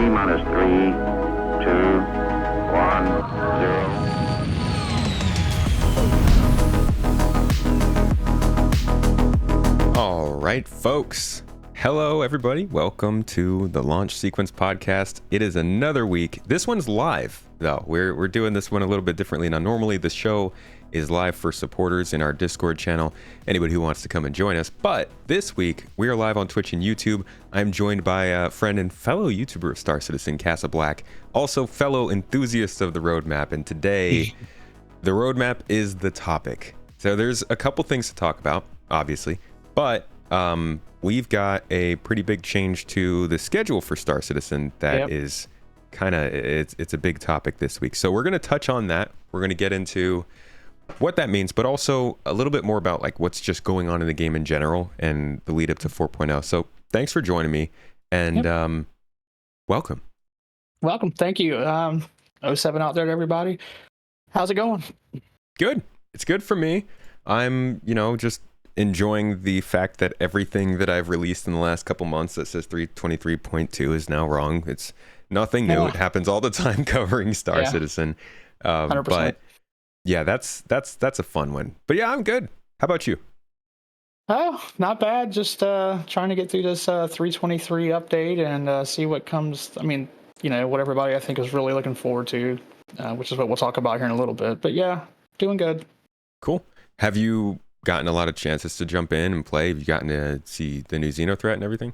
T-minus 3, 2, 1, 0. All right, folks. Hello, everybody. Welcome to the Launch Sequence Podcast. It is another week. This one's live, though. We're doing this one a little bit differently. Now, normally the show is live for supporters in our Discord channel, anybody who wants to come and join us. But this week, we are live on Twitch and YouTube. I'm joined by a friend and fellow YouTuber of Star Citizen, CasaBlack, also fellow enthusiast of the roadmap. And today, the roadmap is the topic. So there's a couple things to talk about, obviously, but we've got a pretty big change to the schedule for Star Citizen that is kind of, it's a big topic this week. So we're going to touch on that. We're going to get into what that means, but also a little bit more about like what's just going on in the game in general and the lead up to 4.0. So thanks for joining me, and welcome. Welcome. Thank you. 07 out there to everybody. How's it going? Good. It's good for me. I'm, just enjoying the fact that everything that I've released in the last couple months that says 323.2 is now wrong. It's nothing new. It happens all the time covering Star Citizen. 100%. But yeah, that's a fun one. But yeah, I'm good. How about you? Oh, not bad. Just trying to get through this 323 update and see what comes. I mean, what everybody I think is really looking forward to, which is what we'll talk about here in a little bit. But yeah, doing good. Cool. Have you gotten a lot of chances to jump in and play? Have you gotten to see the new Xeno threat and everything?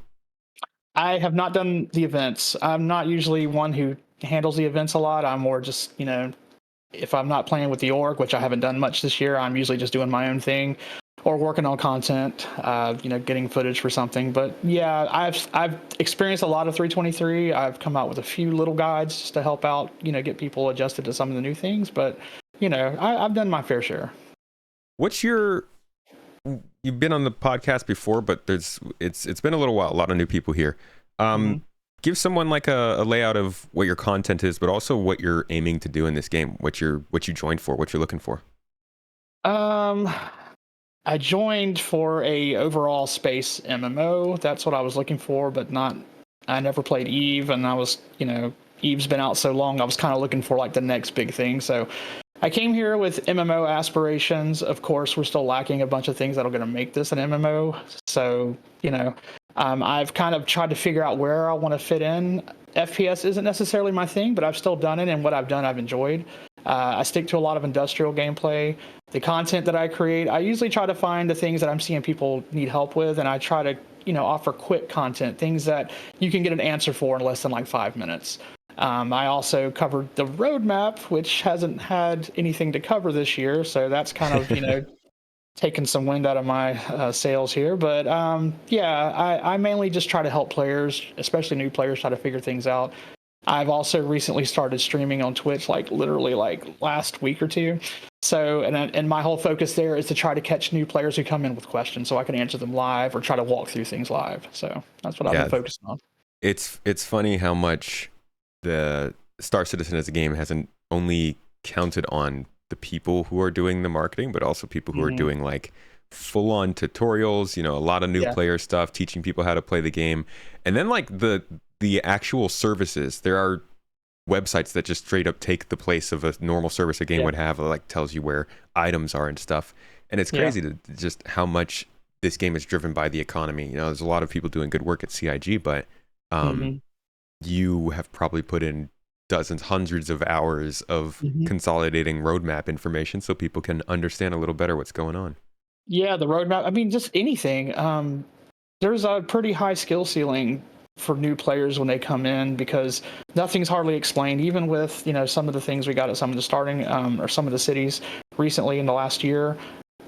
I have not done the events. I'm not usually one who handles the events a lot. I'm more just, if I'm not playing with the org, which I haven't done much this year, I'm usually just doing my own thing or working on content, getting footage for something. But yeah, I've experienced a lot of 323. I've come out with a few little guides just to help out, get people adjusted to some of the new things. But, I've done my fair share. You've been on the podcast before, but it's been a little while, a lot of new people here. Give someone like a layout of what your content is, but also what you're aiming to do in this game, what you joined for, what you're looking for. I joined for a overall space MMO. That's what I was looking for, but I never played Eve, and I was, Eve's been out so long, I was kind of looking for like the next big thing. So I came here with MMO aspirations. Of course, we're still lacking a bunch of things that are going to make this an MMO. So, I've kind of tried to figure out where I want to fit in. FPS isn't necessarily my thing, but I've still done it, and what I've done, I've enjoyed. I stick to a lot of industrial gameplay. The content that I create, I usually try to find the things that I'm seeing people need help with, and I try to, offer quick content, things that you can get an answer for in less than like 5 minutes. I also covered the roadmap, which hasn't had anything to cover this year, so that's kind of, taking some wind out of my sails here. But I mainly just try to help players, especially new players, try to figure things out. I've also recently started streaming on Twitch, literally last week or two. So, and my whole focus there is to try to catch new players who come in with questions so I can answer them live or try to walk through things live. So that's what I've been focusing on. It's funny how much the Star Citizen as a game hasn't only counted on the people who are doing the marketing, but also people who are doing like full-on tutorials, a lot of new player stuff, teaching people how to play the game. And then like the actual services, there are websites that just straight up take the place of a normal service a game would have, like tells you where items are and stuff. And it's crazy to just how much this game is driven by the economy. There's a lot of people doing good work at CIG, but you have probably put in dozens, hundreds of hours of consolidating roadmap information so people can understand a little better what's going on. Yeah, the roadmap. I mean, just anything. There's a pretty high skill ceiling for new players when they come in because nothing's hardly explained, even with, some of the things we got at some of the starting or some of the cities recently in the last year.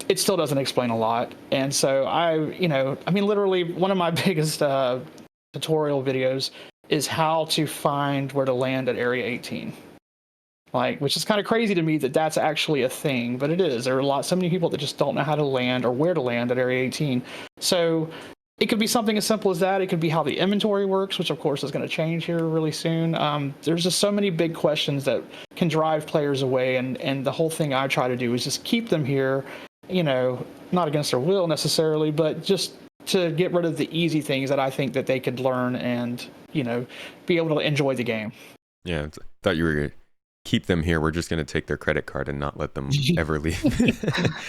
It still doesn't explain a lot. And so literally one of my biggest tutorial videos is how to find where to land at Area 18. Which is kind of crazy to me that that's actually a thing, but it is. There are so many people that just don't know how to land or where to land at Area 18. So it could be something as simple as that. It could be how the inventory works, which of course is going to change here really soon. There's just so many big questions that can drive players away, and the whole thing I try to do is just keep them here, not against their will necessarily, but just to get rid of the easy things that I think that they could learn and be able to enjoy the game. Yeah, thought you were gonna keep them here. We're just gonna take their credit card and not let them ever leave.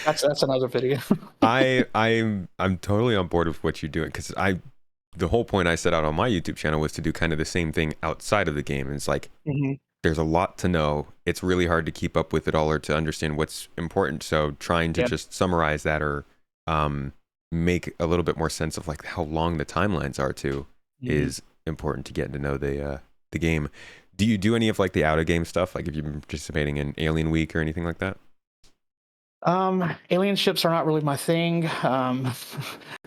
That's another video. I'm totally on board with what you're doing, because the whole point I set out on my YouTube channel was to do kind of the same thing outside of the game. And it's like, there's a lot to know. It's really hard to keep up with it all or to understand what's important. So trying to just summarize that, or make a little bit more sense of like how long the timelines are too, is important to get to know the game. Do you do any of like the out of game stuff? Like, have you been participating in Alien Week or anything like that? Alien ships are not really my thing.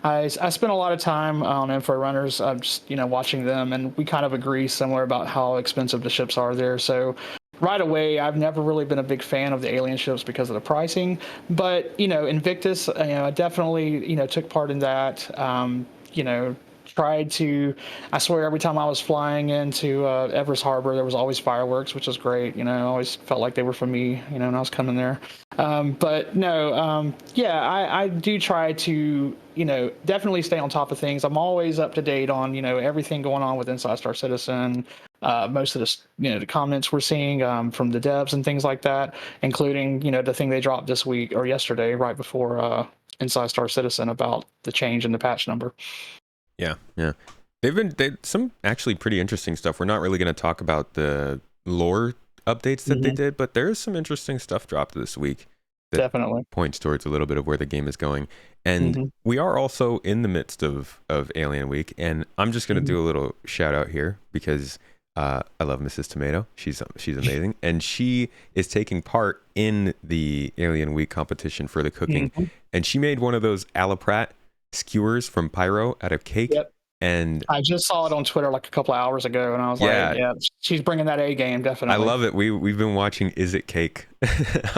I spent a lot of time on Info Runners, just watching them, and we kind of agree somewhere about how expensive the ships are there. So right away, I've never really been a big fan of the alien ships because of the pricing. But Invictus, I definitely took part in that. Tried to, I swear every time I was flying into Everest Harbor, there was always fireworks, which was great. I always felt like they were for me, when I was coming there. But no, I do try to, definitely stay on top of things. I'm always up to date on, everything going on with Inside Star Citizen. Most of the comments we're seeing from the devs and things like that, including, the thing they dropped this week or yesterday, right before Inside Star Citizen, about the change in the patch number. Yeah. They've some actually pretty interesting stuff. We're not really going to talk about the lore updates that they did, but there's some interesting stuff dropped this week that definitely points towards a little bit of where the game is going. And we are also in the midst of Alien Week, and I'm just going to do a little shout out here because I love Mrs. Tomato. She's amazing, and she is taking part in the Alien Week competition for the cooking, and she made one of those Alaprat skewers from Pyro out of cake. And I just saw it on Twitter like a couple of hours ago, and I was like, yeah, she's bringing that A game, definitely. I love it. We've been watching Is It Cake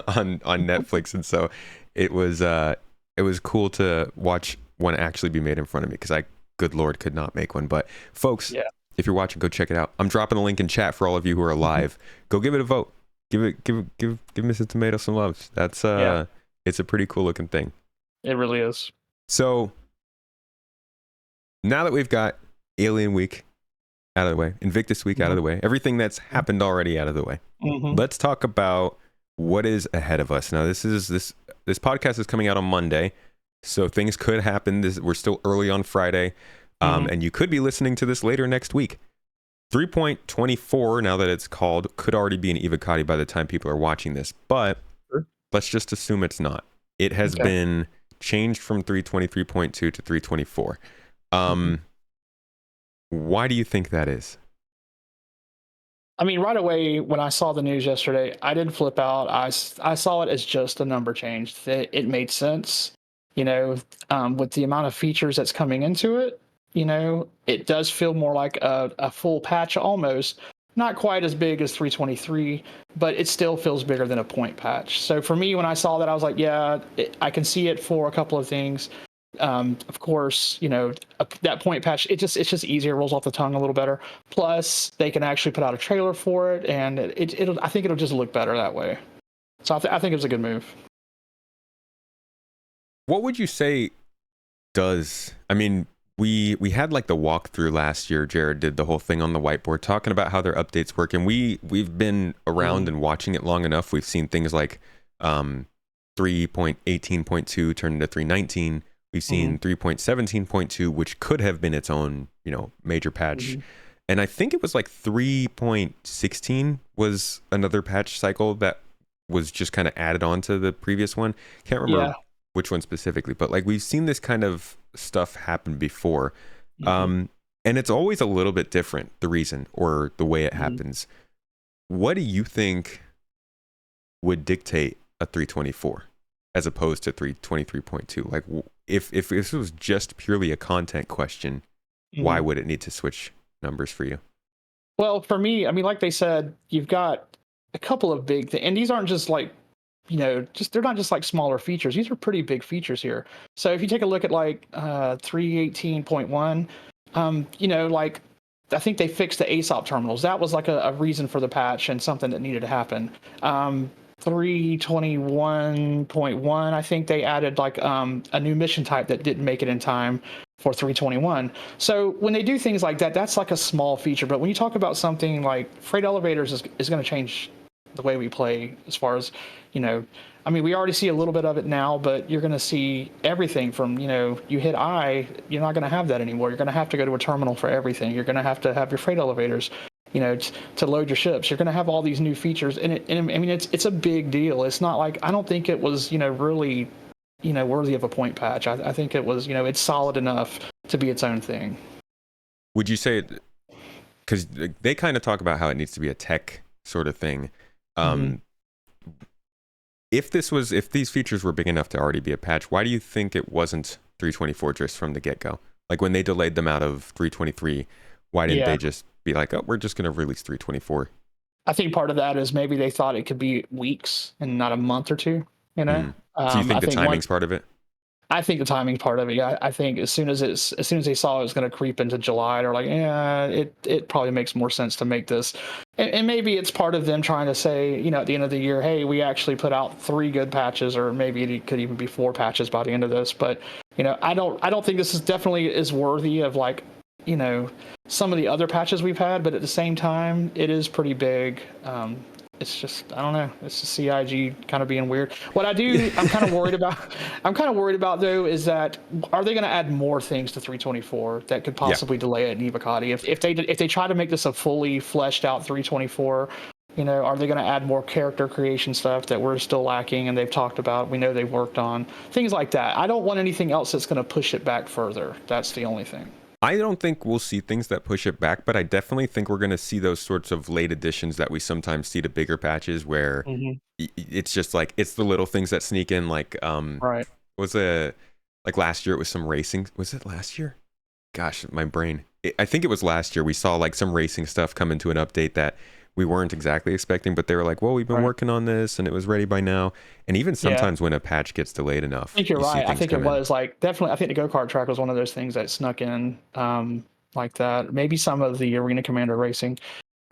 on Netflix, and so it was cool to watch one actually be made in front of me, because I, good Lord, could not make one. But folks, if you're watching, go check it out. I'm dropping the link in chat for all of you who are live. Go give it a vote. Give Mrs. Tomato some love. That's it's a pretty cool looking thing. It really is. So now that we've got Alien Week out of the way, Invictus Week out of the way, everything that's happened already out of the way, let's talk about what is ahead of us. Now, this podcast is coming out on Monday, so things could happen. We're still early on Friday, and you could be listening to this later next week. 3.24, now that it's called, could already be an Evocati by the time people are watching this, but let's just assume it's not. It has been changed from 323.2 to 324. Why do you think that is? I mean, right away when I saw the news yesterday, I didn't flip out. I saw it as just a number change. It made sense, with the amount of features that's coming into it. It does feel more like a full patch almost. Not quite as big as 323, but it still feels bigger than a point patch. So for me, when I saw that, I was like, yeah, I can see it for a couple of things. Of course, that point patch, it's just easier, rolls off the tongue a little better. Plus, they can actually put out a trailer for it, and I think it'll just look better that way. So I think it was a good move. What would you say does? I mean, we had like the walkthrough last year. Jared did the whole thing on the whiteboard talking about how their updates work, and we've been around and watching it long enough. We've seen things like 3.18.2 turn into 319. We've seen 3.17.2, which could have been its own, major patch. And I think it was like 3.16 was another patch cycle that was just kind of added on to the previous one. Can't remember which one specifically, but like we've seen this kind of stuff happen before. And it's always a little bit different, the reason or the way it happens. What do you think would dictate a 324 as opposed to 323.2? Like, if this was just purely a content question, why would it need to switch numbers for you? Well, for me, I mean, like they said, you've got a couple of big things, and these aren't just like, they're not just like smaller features. These are pretty big features here. So if you take a look at like 318.1, like I think they fixed the ASOP terminals. That was like a reason for the patch and something that needed to happen. 321.1, I think they added like a new mission type that didn't make it in time. for 321. So when they do things like that, that's like a small feature. But when you talk about something like freight elevators is going to change the way we play as far as, I mean, we already see a little bit of it now, but you're going to see everything from, you hit I, you're not going to have that anymore. You're going to have to go to a terminal for everything. You're going to have your freight elevators, to load your ships. You're going to have all these new features. And I mean, it's a big deal. It's not like, I don't think it was, really, worthy of a point patch. I think it was, it's solid enough to be its own thing. Would you say, because they kind of talk about how it needs to be a tech sort of thing. If these features were big enough to already be a patch, why do you think it wasn't 324 just from the get-go? Like when they delayed them out of 323, why didn't they just be like, oh, we're just going to release 324? I think part of that is maybe they thought it could be weeks and not a month or two, So you think the timing's part of it? I think the timing part of it, yeah. I think as soon as they saw it was going to creep into July, they're like, yeah, it probably makes more sense to make this. And maybe it's part of them trying to say, at the end of the year, hey, we actually put out 3 good patches, or maybe it could even be 4 patches by the end of this. But I don't think this is definitely is worthy of like, some of the other patches we've had. But at the same time, it is pretty big. It's just, I don't know. It's the CIG kind of being weird. What I'm kind of worried about though, is that are they going to add more things to 324 that could possibly delay it in Evocati? If they try to make this a fully fleshed out 324, are they going to add more character creation stuff that we're still lacking and they've talked about? We know they've worked on things like that. I don't want anything else that's going to push it back further. That's the only thing. I don't think we'll see things that push it back, but I definitely think we're going to see those sorts of late additions that we sometimes see to bigger patches where it's just like, it's the little things that sneak in. Like, right. Like last year it was some racing. Was it last year? Gosh, my brain. I think it was last year. We saw like some racing stuff come into an update that we weren't exactly expecting, but they were like, well, we've been working on this and it was ready by now. And even sometimes when a patch gets delayed enough, I think you're right. I think it was like, definitely, I think the go-kart track was one of those things that snuck in like that. Maybe some of the Arena Commander racing.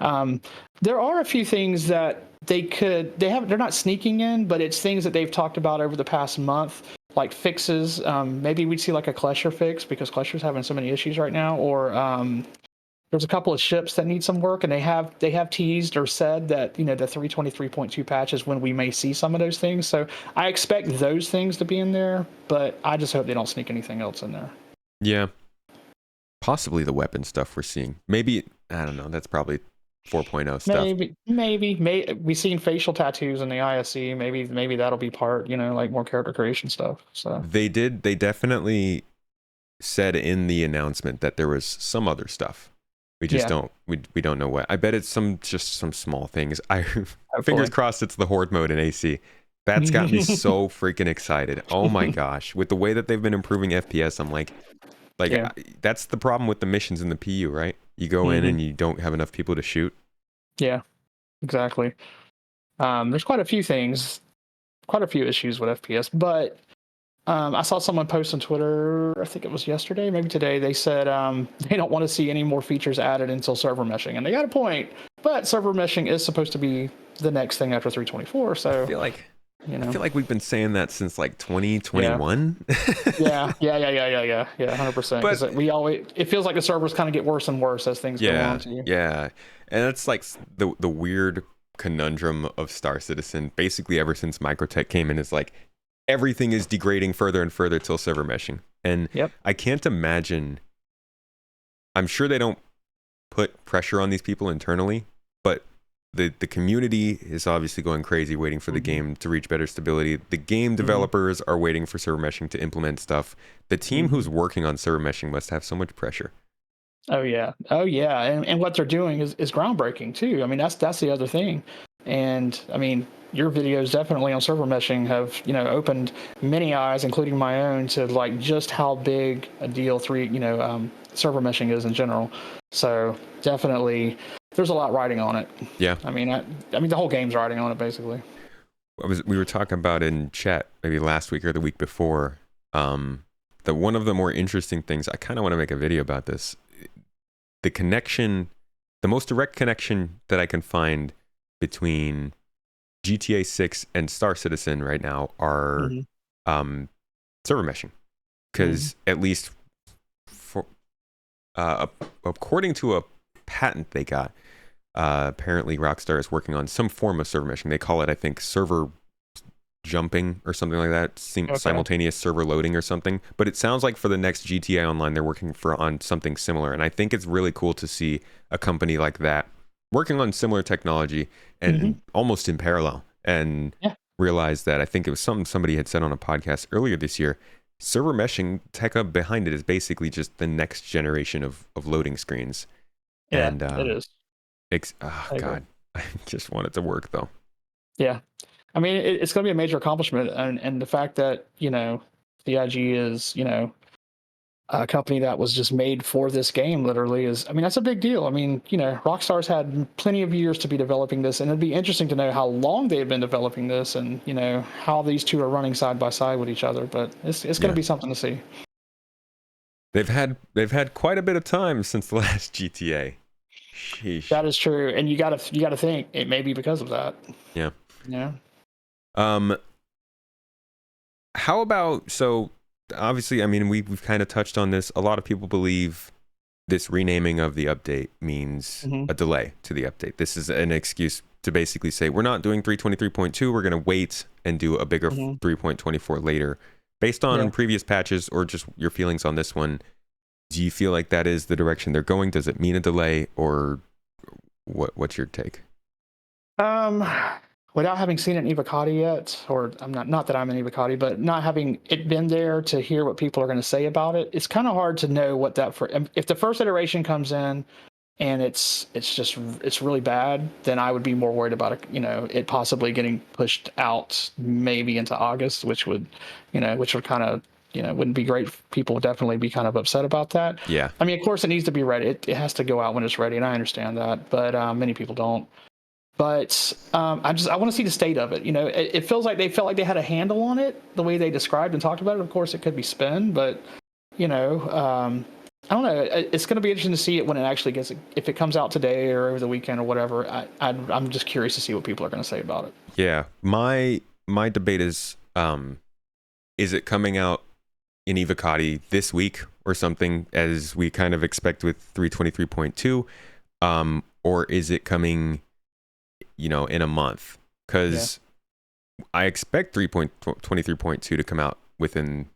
There are a few things that they're not sneaking in, but it's things that they've talked about over the past month, like fixes. Maybe we'd see like a Klesher fix because Klesher's having so many issues right now, or there's a couple of ships that need some work, and they have teased or said that the 323.2 patch is when we may see some of those things. So I expect those things to be in there, but I just hope they don't sneak anything else in there. Yeah, possibly the weapon stuff we're seeing. Maybe, I don't know. That's probably 4.0 stuff. Maybe we've seen facial tattoos in the ISC. Maybe that'll be part. Like more character creation stuff. So they definitely said in the announcement that there was some other stuff. We just don't know what. I bet it's some small things. Fingers crossed it's the horde mode in AC. That's got me so freaking excited. Oh my gosh. With the way that they've been improving FPS, I'm like that's the problem with the missions in the PU, right? You go in and you don't have enough people to shoot. Yeah, exactly. There's quite a few issues with FPS, but I saw someone post on Twitter, I think it was yesterday, maybe today, they said they don't want to see any more features added until server meshing. And they got a point, but server meshing is supposed to be the next thing after 324. So I feel like we've been saying that since like 2021. Yeah, 100%. But it feels like the servers kind of get worse and worse as things go on to you. Yeah, and it's like the weird conundrum of Star Citizen. Basically, ever since Microtech came in, it's like everything is degrading further and further till server meshing. And I can't imagine. I'm sure they don't put pressure on these people internally, but the community is obviously going crazy waiting for the game to reach better stability. The game developers are waiting for server meshing to implement stuff. The team who's working on server meshing must have so much pressure. Oh yeah. And what they're doing is groundbreaking too. I mean, that's the other thing. And I mean, your videos definitely on server meshing have, opened many eyes, including my own, to like just how big a deal server meshing is in general. So definitely there's a lot riding on it. Yeah. I mean, the whole game's riding on it basically. We were talking about in chat maybe last week or the week before, that one of the more interesting things, I kind of want to make a video about this. The most direct connection that I can find between GTA 6 and Star Citizen right now are server meshing. Because at least according to a patent they got, apparently Rockstar is working on some form of server meshing. They call it, I think, server jumping or something like that, simultaneous server loading or something. But it sounds like for the next GTA Online, they're working on something similar. And I think it's really cool to see a company like that working on similar technology and almost in parallel, and realize that, I think it was something somebody had said on a podcast earlier this year, server meshing tech up behind it is basically just the next generation of loading screens. Yeah, And it is. God, I just want it to work though. Yeah. I mean, it's going to be a major accomplishment. And the fact that, CIG is, a company that was just made for this game literally is, I mean, that's a big deal. I mean, Rockstar's had plenty of years to be developing this, and it'd be interesting to know how long they've been developing this and, how these two are running side by side with each other. But it's going to be something to see. They've had quite a bit of time since the last GTA. Sheesh. That is true. And you gotta think it may be because of that. Yeah. Yeah. How about, so obviously, I mean, we've kind of touched on this. A lot of people believe this renaming of the update means a delay to the update. This is an excuse to basically say, we're not doing 323.2. We're going to wait and do a bigger 3.24 later. Based on previous patches or just your feelings on this one, do you feel like that is the direction they're going? Does it mean a delay, or what's your take? Without having seen an Evocati yet, or I'm not that I'm an Evocati, but not having it been there to hear what people are going to say about it, it's kind of hard to know what that if the first iteration comes in and it's really bad, then I would be more worried about it, it possibly getting pushed out maybe into August, which would kind of, wouldn't be great. People would definitely be kind of upset about that. Yeah. I mean, of course it needs to be ready. It has to go out when it's ready, and I understand that, but many people don't. But I want to see the state of it. It feels like they felt like they had a handle on it, the way they described and talked about it. Of course, it could be spin, but I don't know. It's going to be interesting to see it when it actually gets, if it comes out today or over the weekend or whatever. I'm just curious to see what people are going to say about it. Yeah, my debate is it coming out in Evocati this week or something, as we kind of expect with 323.2, or is it coming, in a month? Because I expect 3.23.2 to come out within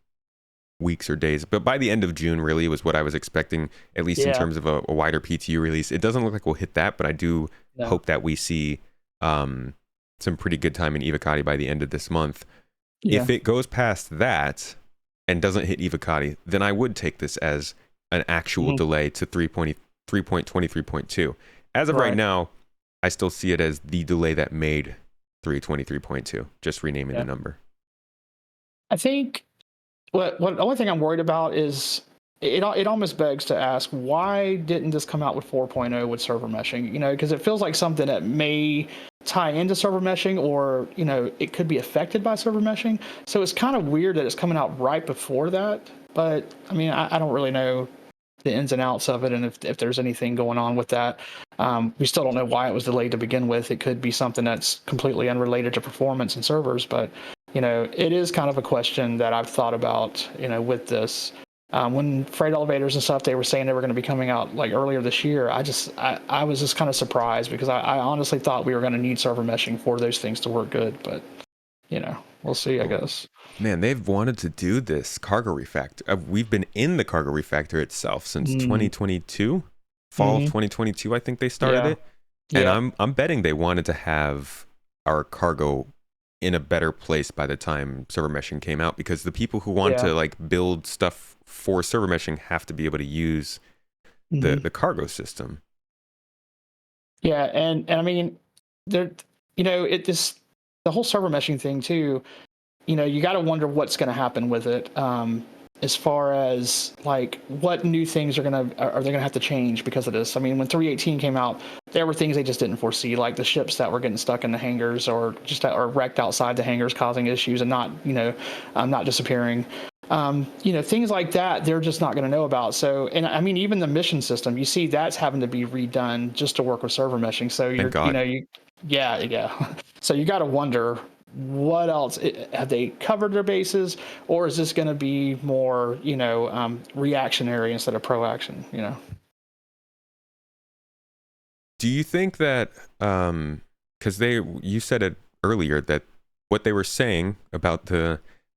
weeks or days, but by the end of June really was what I was expecting, at least in terms of a wider PTU release. It doesn't look like we'll hit that, but I do hope that we see some pretty good time in Evocati by the end of this month. If it goes past that and doesn't hit Evocati, then I would take this as an actual delay to 3.23.2. As of right now, I still see it as the delay that made 323.2, just renaming the number. I think the only thing I'm worried about is it almost begs to ask, why didn't this come out with 4.0 with server meshing? Because it feels like something that may tie into server meshing, or it could be affected by server meshing. So it's kind of weird that it's coming out right before that. But I mean, I don't really know the ins and outs of it, and if there's anything going on with that. We still don't know why it was delayed to begin with. It could be something that's completely unrelated to performance and servers, but it is kind of a question that I've thought about, with this. When freight elevators and stuff, they were saying they were going to be coming out like earlier this year. I was just kind of surprised, because I honestly thought we were going to need server meshing for those things to work good, but we'll see, I guess. Man, they've wanted to do this cargo refactor. We've been in the cargo refactor itself since 2022, fall of 2022. I think they started it, and I'm betting they wanted to have our cargo in a better place by the time server meshing came out, because the people who want to like build stuff for server meshing have to be able to use the cargo system. Yeah, and I mean, the whole server meshing thing too. You got to wonder what's going to happen with it, as far as like what new things are they going to have to change because of this. I mean, when 3.18 came out, there were things they just didn't foresee, like the ships that were getting stuck in the hangars or wrecked outside the hangars, causing issues and not disappearing. Things like that, they're just not going to know about. So, and I mean, even the mission system, you see that's having to be redone just to work with server meshing. So So you got to wonder what else have they covered their bases, or is this going to be more, reactionary instead of proaction? Do you think that because you said it earlier that what they were saying about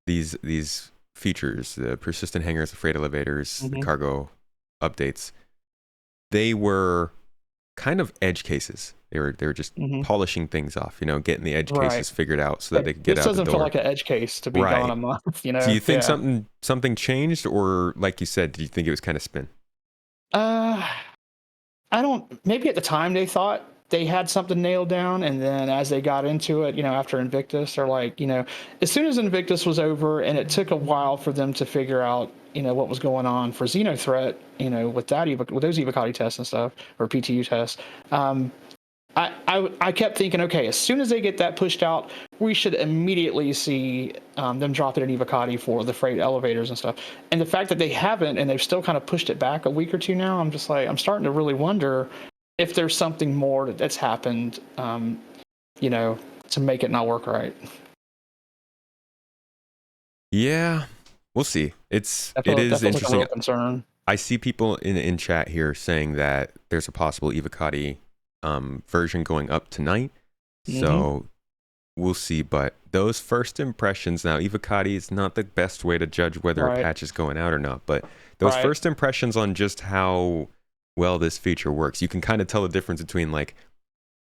these features, the persistent hangars, the freight elevators, the cargo updates, they were kind of edge cases. They were just polishing things off, getting the edge cases figured out so that they could get out the door. This doesn't feel like an edge case to be gone a month, Do you think something changed, or like you said, do you think it was kind of spin? I don't. Maybe at the time they thought they had something nailed down, and then as they got into it, after Invictus, they're like, as soon as Invictus was over, and it took a while for them to figure out, what was going on for Xenothreat, with those Evocati tests and stuff, or PTU tests. I kept thinking, okay, as soon as they get that pushed out, we should immediately see them drop it in Evocati for the freight elevators and stuff. And the fact that they haven't, and they've still kind of pushed it back a week or two now, I'm just like, I'm starting to really wonder if there's something more that's happened, to make it not work right. Yeah, we'll see. It is interesting. Like a real concern. I see people in chat here saying that there's a possible Evocati version going up tonight, so we'll see. But those first impressions, now Evocati is not the best way to judge whether a patch is going out or not, but those first impressions on just how well this feature works, you can kind of tell the difference between like,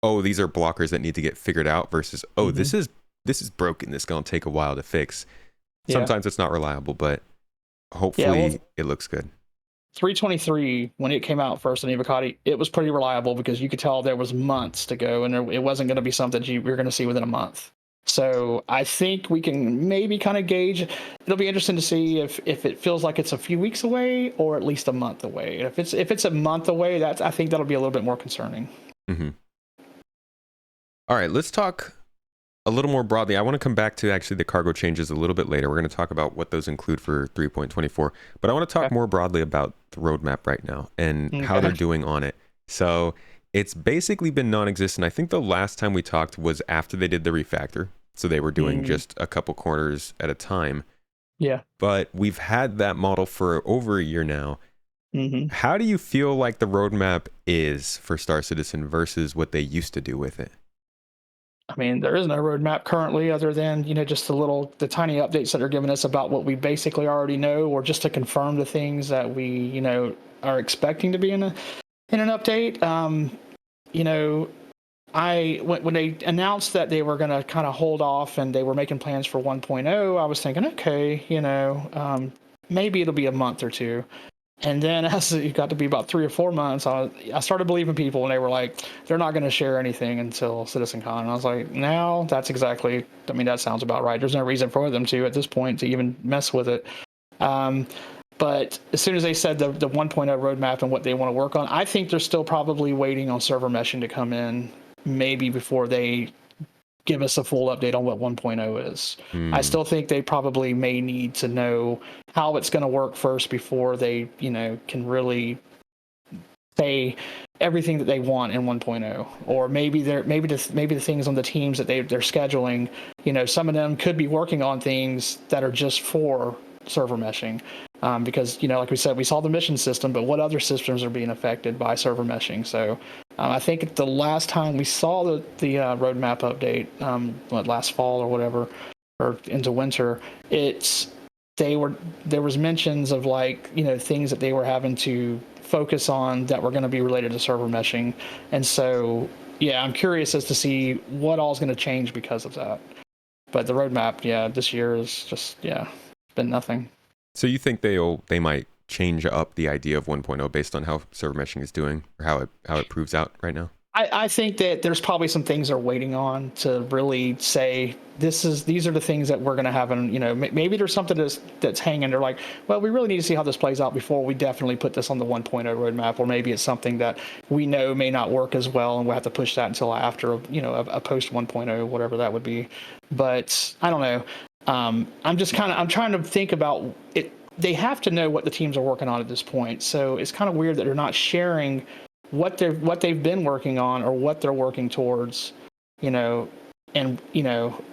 oh, these are blockers that need to get figured out, versus, oh, this is broken, this is going to take a while to fix. Sometimes it's not reliable, but hopefully it looks good. 323, when it came out first in Evocati, it was pretty reliable because you could tell there was months to go, and it wasn't going to be something you were going to see within a month. So I think we can maybe kind of gauge. It'll be interesting to see if it feels like it's a few weeks away or at least a month away. If it's a month away, I think that'll be a little bit more concerning. All right, let's talk a little more broadly. I want to come back to actually the cargo changes a little bit later. We're going to talk about what those include for 3.24, but I want to talk more broadly about the roadmap right now and how they're doing on it. So it's basically been non-existent. I think the last time we talked was after they did the refactor. So they were doing just a couple corners at a time. Yeah. But we've had that model for over a year now. How do you feel like the roadmap is for Star Citizen versus what they used to do with it? I mean, there is no roadmap currently other than, just the tiny updates that are giving us about what we basically already know, or just to confirm the things that we, are expecting to be in an update. When they announced that they were going to kind of hold off and they were making plans for 1.0, I was thinking, okay, maybe it'll be a month or two. And then as it got to be about 3 or 4 months, I started believing people, and they were like, they're not going to share anything until CitizenCon. And I was like, now that sounds about right. There's no reason for them to, at this point, to even mess with it. But as soon as they said the 1.0 roadmap and what they want to work on, I think they're still probably waiting on server meshing to come in, maybe before they give us a full update on what 1.0 is. I still think they probably may need to know how it's going to work first before they, can really say everything that they want in 1.0. Or maybe the things on the teams that they're scheduling, some of them could be working on things that are just for server meshing. Because, like we said, we saw the mission system, but what other systems are being affected by server meshing? So I think the last time we saw the roadmap update, last fall or whatever, or into winter, there was mentions of things that they were having to focus on that were going to be related to server meshing. And so, yeah, I'm curious as to see what all is going to change because of that. But the roadmap, this year is just, been nothing. So you think they might change up the idea of 1.0 based on how server meshing is doing, or how it proves out right now? I think that there's probably some things they're waiting on to really say these are the things that we're going to have, and maybe there's something that's hanging. They're like, well, we really need to see how this plays out before we definitely put this on the 1.0 roadmap, or maybe it's something that we know may not work as well, and we'll have to push that until after a post 1.0, whatever that would be. But I don't know. I'm trying to think about it. They have to know what the teams are working on at this point, so it's kind of weird that they're not sharing what they've been working on or what they're working towards, and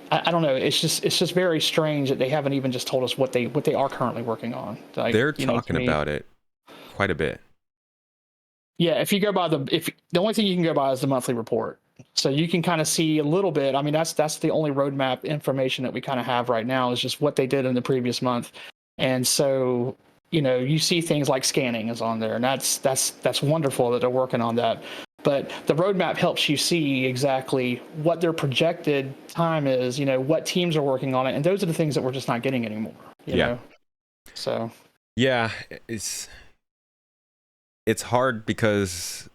I don't know. It's just very strange that they haven't even just told us what they are currently working on. Like, They're to talking me, about it quite a bit. yeah. If you go by the only thing you can go by is the monthly report, so you can kind of see a little bit. I mean, that's the only roadmap information that we kind of have right now is just what they did in the previous month, and so you see things like scanning is on there, and that's wonderful that they're working on that. But the roadmap helps you see exactly what their projected time is, what teams are working on it, and those are the things that we're just not getting anymore. Yeah. So Yeah, it's hard because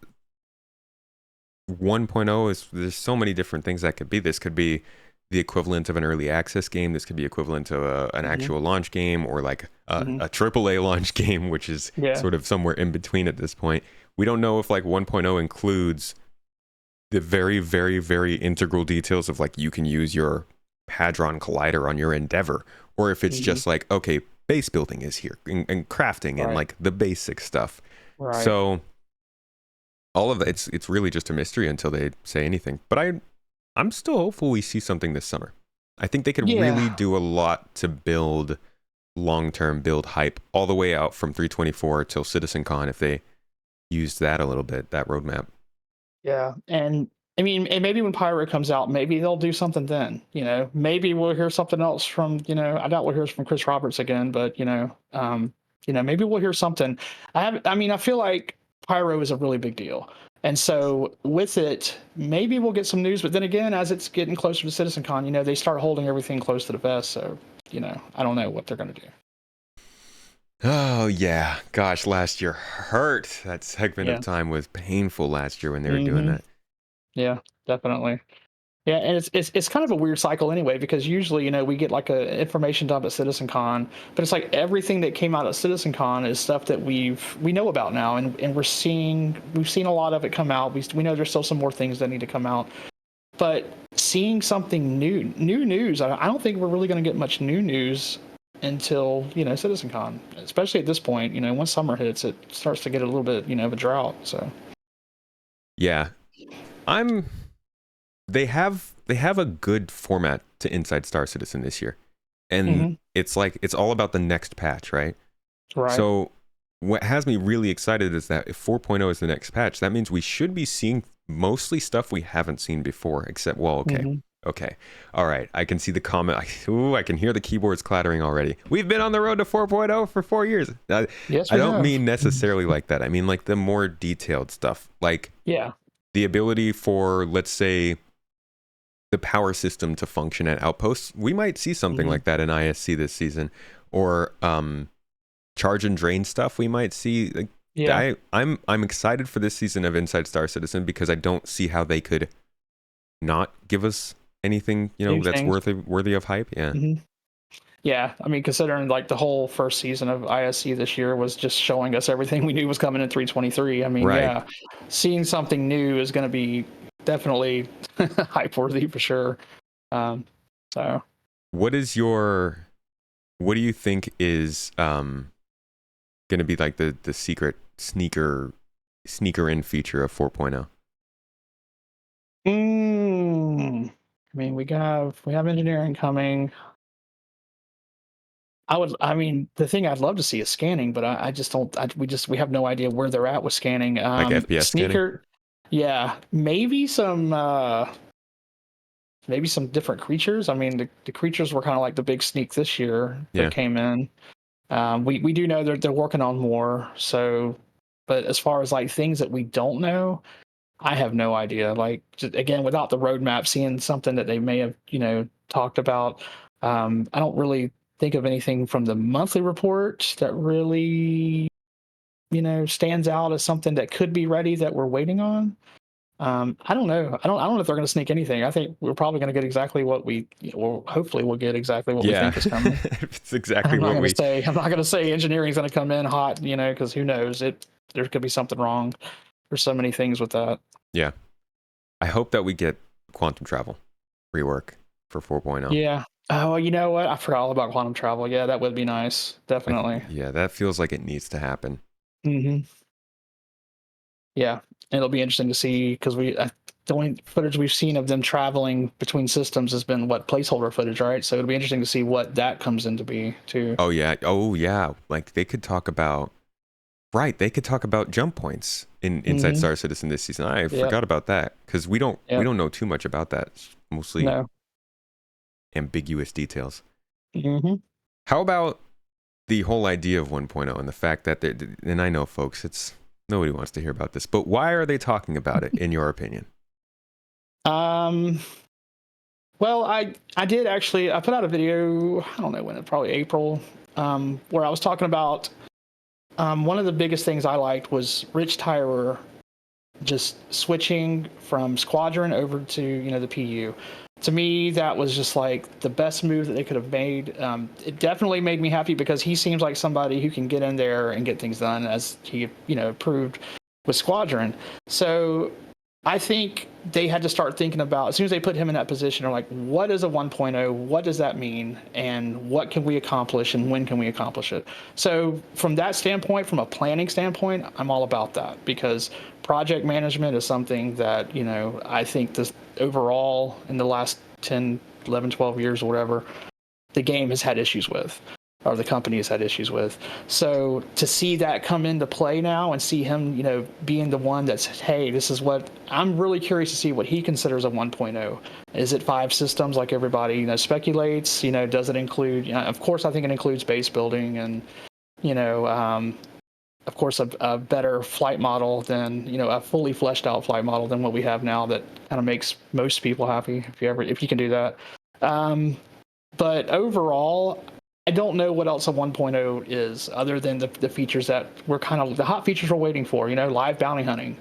1.0 is, there's so many different things that could be. This could be the equivalent of an early access game. This could be equivalent to an actual launch game, or like a AAA launch game, which is sort of somewhere in between at this point. We don't know if like 1.0 includes the very, very, very integral details of like you can use your Hadron Collider on your Endeavor, or if it's just like, okay, base building is here and crafting and like the basic stuff. Right. So all of that, it's really just a mystery until they say anything. But I'm still hopeful we see something this summer. I think they could really do a lot to build long-term build hype all the way out from 324 till CitizenCon if they used that a little bit, that roadmap. Yeah, and I mean, and maybe when Pyro comes out, maybe they'll do something then. Maybe we'll hear something else from. I doubt we'll hear from Chris Roberts again, but maybe we'll hear something. I feel like Pyro is a really big deal, and so with it, maybe we'll get some news. But then again, as it's getting closer to CitizenCon, they start holding everything close to the vest. So I don't know what they're going to do. Oh yeah, gosh, last year hurt. That segment of time was painful last year when they were doing that. Yeah, definitely. Yeah, and it's kind of a weird cycle anyway, because usually we get like a information dump at CitizenCon, but it's like everything that came out at CitizenCon is stuff that we know about now, and we've seen a lot of it come out. We know there's still some more things that need to come out, but seeing something new news, I don't think we're really going to get much new news until CitizenCon, especially at this point. Once summer hits, it starts to get a little bit of a drought. So yeah, they have a good format to Inside Star Citizen this year, and it's like it's all about the next patch, right? So what has me really excited is that if 4.0 is the next patch, that means we should be seeing mostly stuff we haven't seen before, except okay. All right. I can see the comment. I can hear the keyboards clattering already. We've been on the road to 4.0 for 4 years. Yes, I don't mean necessarily like that. I mean like the more detailed stuff. Like the ability for, let's say, the power system to function at outposts. We might see something like that in ISC this season. Or charge and drain stuff we might see. Like, I'm excited for this season of Inside Star Citizen because I don't see how they could not give us anything that's worthy of hype. Yeah, I mean, considering like the whole first season of ISC this year was just showing us everything we knew was coming in 323. I mean, seeing something new is going to be definitely hype worthy for sure. So what do you think is going to be like the secret sneaker in feature of 4.0? I mean, we have engineering coming. The thing I'd love to see is scanning, but I just don't. We have no idea where they're at with scanning. Like FPS sneaker, scanning? Yeah, maybe some different creatures. I mean, the creatures were kind of like the big sneak this year that came in. We do know they're working on more. So, but as far as like things that we don't know, I have no idea. Like, just, again, without the roadmap, seeing something that they may have talked about, I don't really think of anything from the monthly report that really stands out as something that could be ready that we're waiting on. I don't know. I don't know if they're going to sneak anything. I think we're probably going to get exactly what hopefully we'll get exactly what we think is coming. It's exactly I'm not going to say engineering's going to come in hot, because who knows? There could be something wrong. There's so many things with that. Yeah. I hope that we get quantum travel rework for 4.0. Yeah. Oh, you know what? I forgot all about quantum travel. Yeah, that would be nice. Definitely. That feels like it needs to happen. Yeah. It'll be interesting to see because the only footage we've seen of them traveling between systems has been what placeholder footage, right? So it'll be interesting to see what that comes into be too. Oh yeah. Like they could talk about, right? They could talk about jump points inside Star Citizen this season. I forgot about that because we don't know too much about that. It's mostly ambiguous details. How about the whole idea of 1.0 and the fact that and I know, folks, it's nobody wants to hear about this, but why are they talking about it in your opinion? Well, I did actually, I put out a video, I don't know when, probably April, where I was talking about one of the biggest things I liked was Rich Tyrer just switching from Squadron over to, the PU. To me, that was just like the best move that they could have made. It definitely made me happy because he seems like somebody who can get in there and get things done, as he, proved with Squadron. So I think they had to start thinking about, as soon as they put him in that position, they're like, what is a 1.0? What does that mean? And what can we accomplish? And when can we accomplish it? So from that standpoint, from a planning standpoint, I'm all about that, because project management is something that, I think this overall in the last 10, 11, 12 years or whatever, the game has had issues with, or the company has had issues with. So to see that come into play now and see him, being the one that's, hey, this is what I'm really curious to see what he considers a 1.0. Is it 5 systems like everybody, speculates? Does it include, of course, I think it includes base building and, of course, a better flight model than, a fully fleshed out flight model than what we have now that kind of makes most people happy if you can do that. But overall, I don't know what else a 1.0 is other than the features that we're kind of, the hot features we're waiting for, live bounty hunting,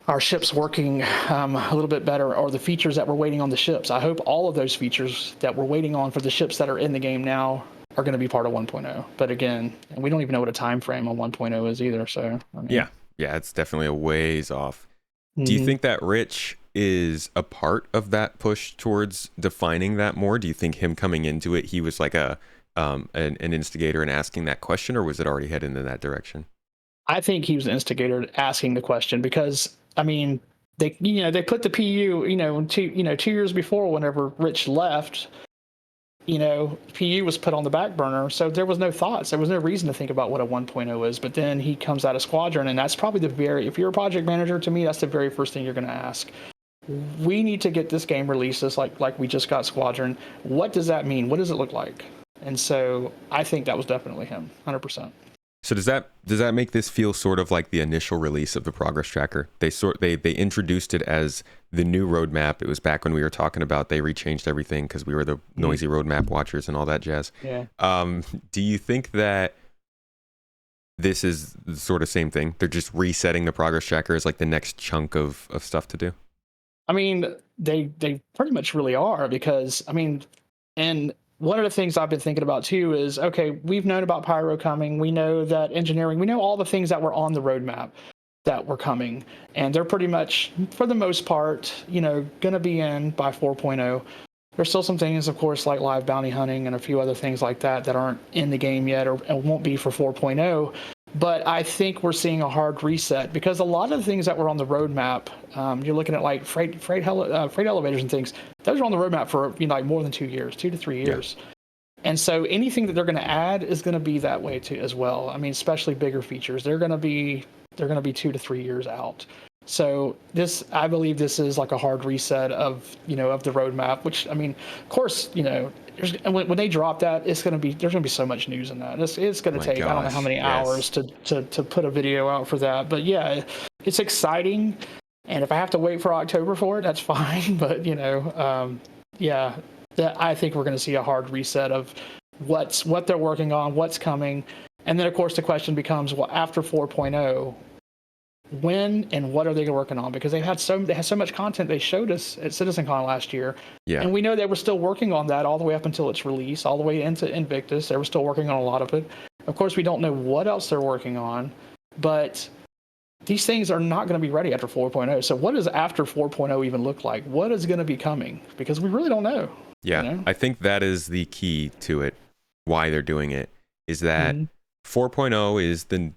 our ships working a little bit better, or the features that we're waiting on the ships. I hope all of those features that we're waiting on for the ships that are in the game now are going to be part of 1.0. But again, we don't even know what a time frame on 1.0 is either. So yeah, it's definitely a ways off. Do you think that Rich is a part of that push towards defining that more? Do you think him coming into it, he was like an instigator and asking that question, or was it already heading in that direction? I think he was an instigator asking the question, because they put the PU 2 years before, whenever Rich left, PU was put on the back burner, so there was no thoughts. There was no reason to think about what a 1.0 is. But then he comes out of Squadron, and that's probably if you're a project manager, to me, that's the very first thing you're going to ask. We need to get this game released just like we just got Squadron. What does that mean? What does it look like? And so I think that was definitely him, 100%. So does that make this feel sort of like the initial release of the progress tracker? They introduced it as the new roadmap. It was back when we were talking about they rechanged everything because we were the noisy roadmap watchers and all that jazz. Yeah. Do you think that this is the sort of same thing? They're just resetting the progress tracker as like the next chunk of stuff to do? They pretty much really are, because and one of the things I've been thinking about too is, okay, we've known about Pyro coming. We know that engineering, we know all the things that were on the roadmap that were coming, and they're pretty much, for the most part, going to be in by 4.0. There's still some things, of course, like live bounty hunting and a few other things like that aren't in the game yet, or won't be for 4.0. But I think we're seeing a hard reset, because a lot of the things that were on the roadmap, you're looking at like freight elevators and things, those are on the roadmap for like more than 2 years, 2 to 3 years. Yeah. And so anything that they're going to add is going to be that way too as well. Especially bigger features, they're going to be 2 to 3 years out. So I believe this is like a hard reset of the roadmap, which of course, when they drop that, there's going to be so much news in that. It's going to take, I don't know how many hours to put a video out for that. But yeah, it's exciting. And if I have to wait for October for it, that's fine. But I think we're going to see a hard reset of what they're working on, what's coming. And then of course the question becomes, well, after 4.0, when and what are they working on? Because they had so much content they showed us at CitizenCon last year. Yeah. And we know they were still working on that all the way up until its release, all the way into Invictus. They were still working on a lot of it. Of course, we don't know what else they're working on, but these things are not going to be ready after 4.0. So what does after 4.0 even look like? What is going to be coming? Because we really don't know. Yeah, I think that is the key to it, why they're doing it, is that 4.0 is the...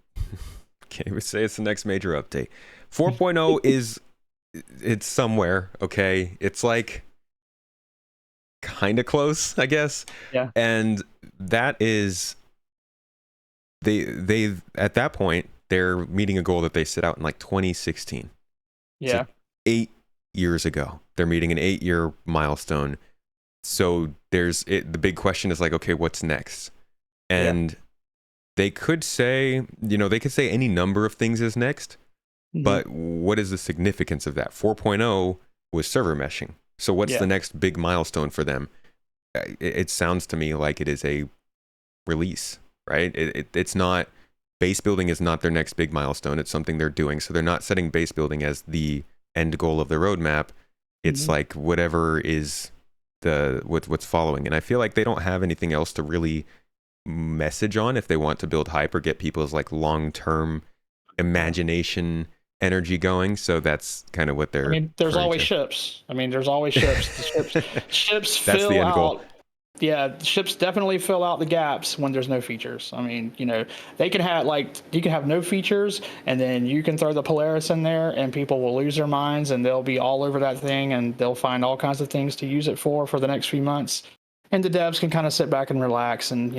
Can't even say it's the next major update. 4.0 is it's somewhere, okay? It's like kind of close, I guess. Yeah. And that is they at that point they're meeting a goal that they set out in like 2016. Yeah. So 8 years ago, they're meeting an 8-year milestone. So the big question is like, okay, what's next? And they could say, they could say any number of things is next, but what is the significance of that? 4.0 was server meshing. So what's the next big milestone for them? It sounds to me like it is a release, right? It's not, base building is not their next big milestone. It's something they're doing. So they're not setting base building as the end goal of the roadmap. It's like whatever is what's following. And I feel like they don't have anything else to really message on if they want to build hype or get people's like long-term imagination energy going. So that's kind of what they're, I mean, there's always ships. The ships That's fill the end out. goal. Yeah, ships definitely fill out the gaps when there's no features. I mean, they can have you can have no features, and then you can throw the Polaris in there, and people will lose their minds, and they'll be all over that thing, and they'll find all kinds of things to use it for the next few months. And the devs can kind of sit back and relax, and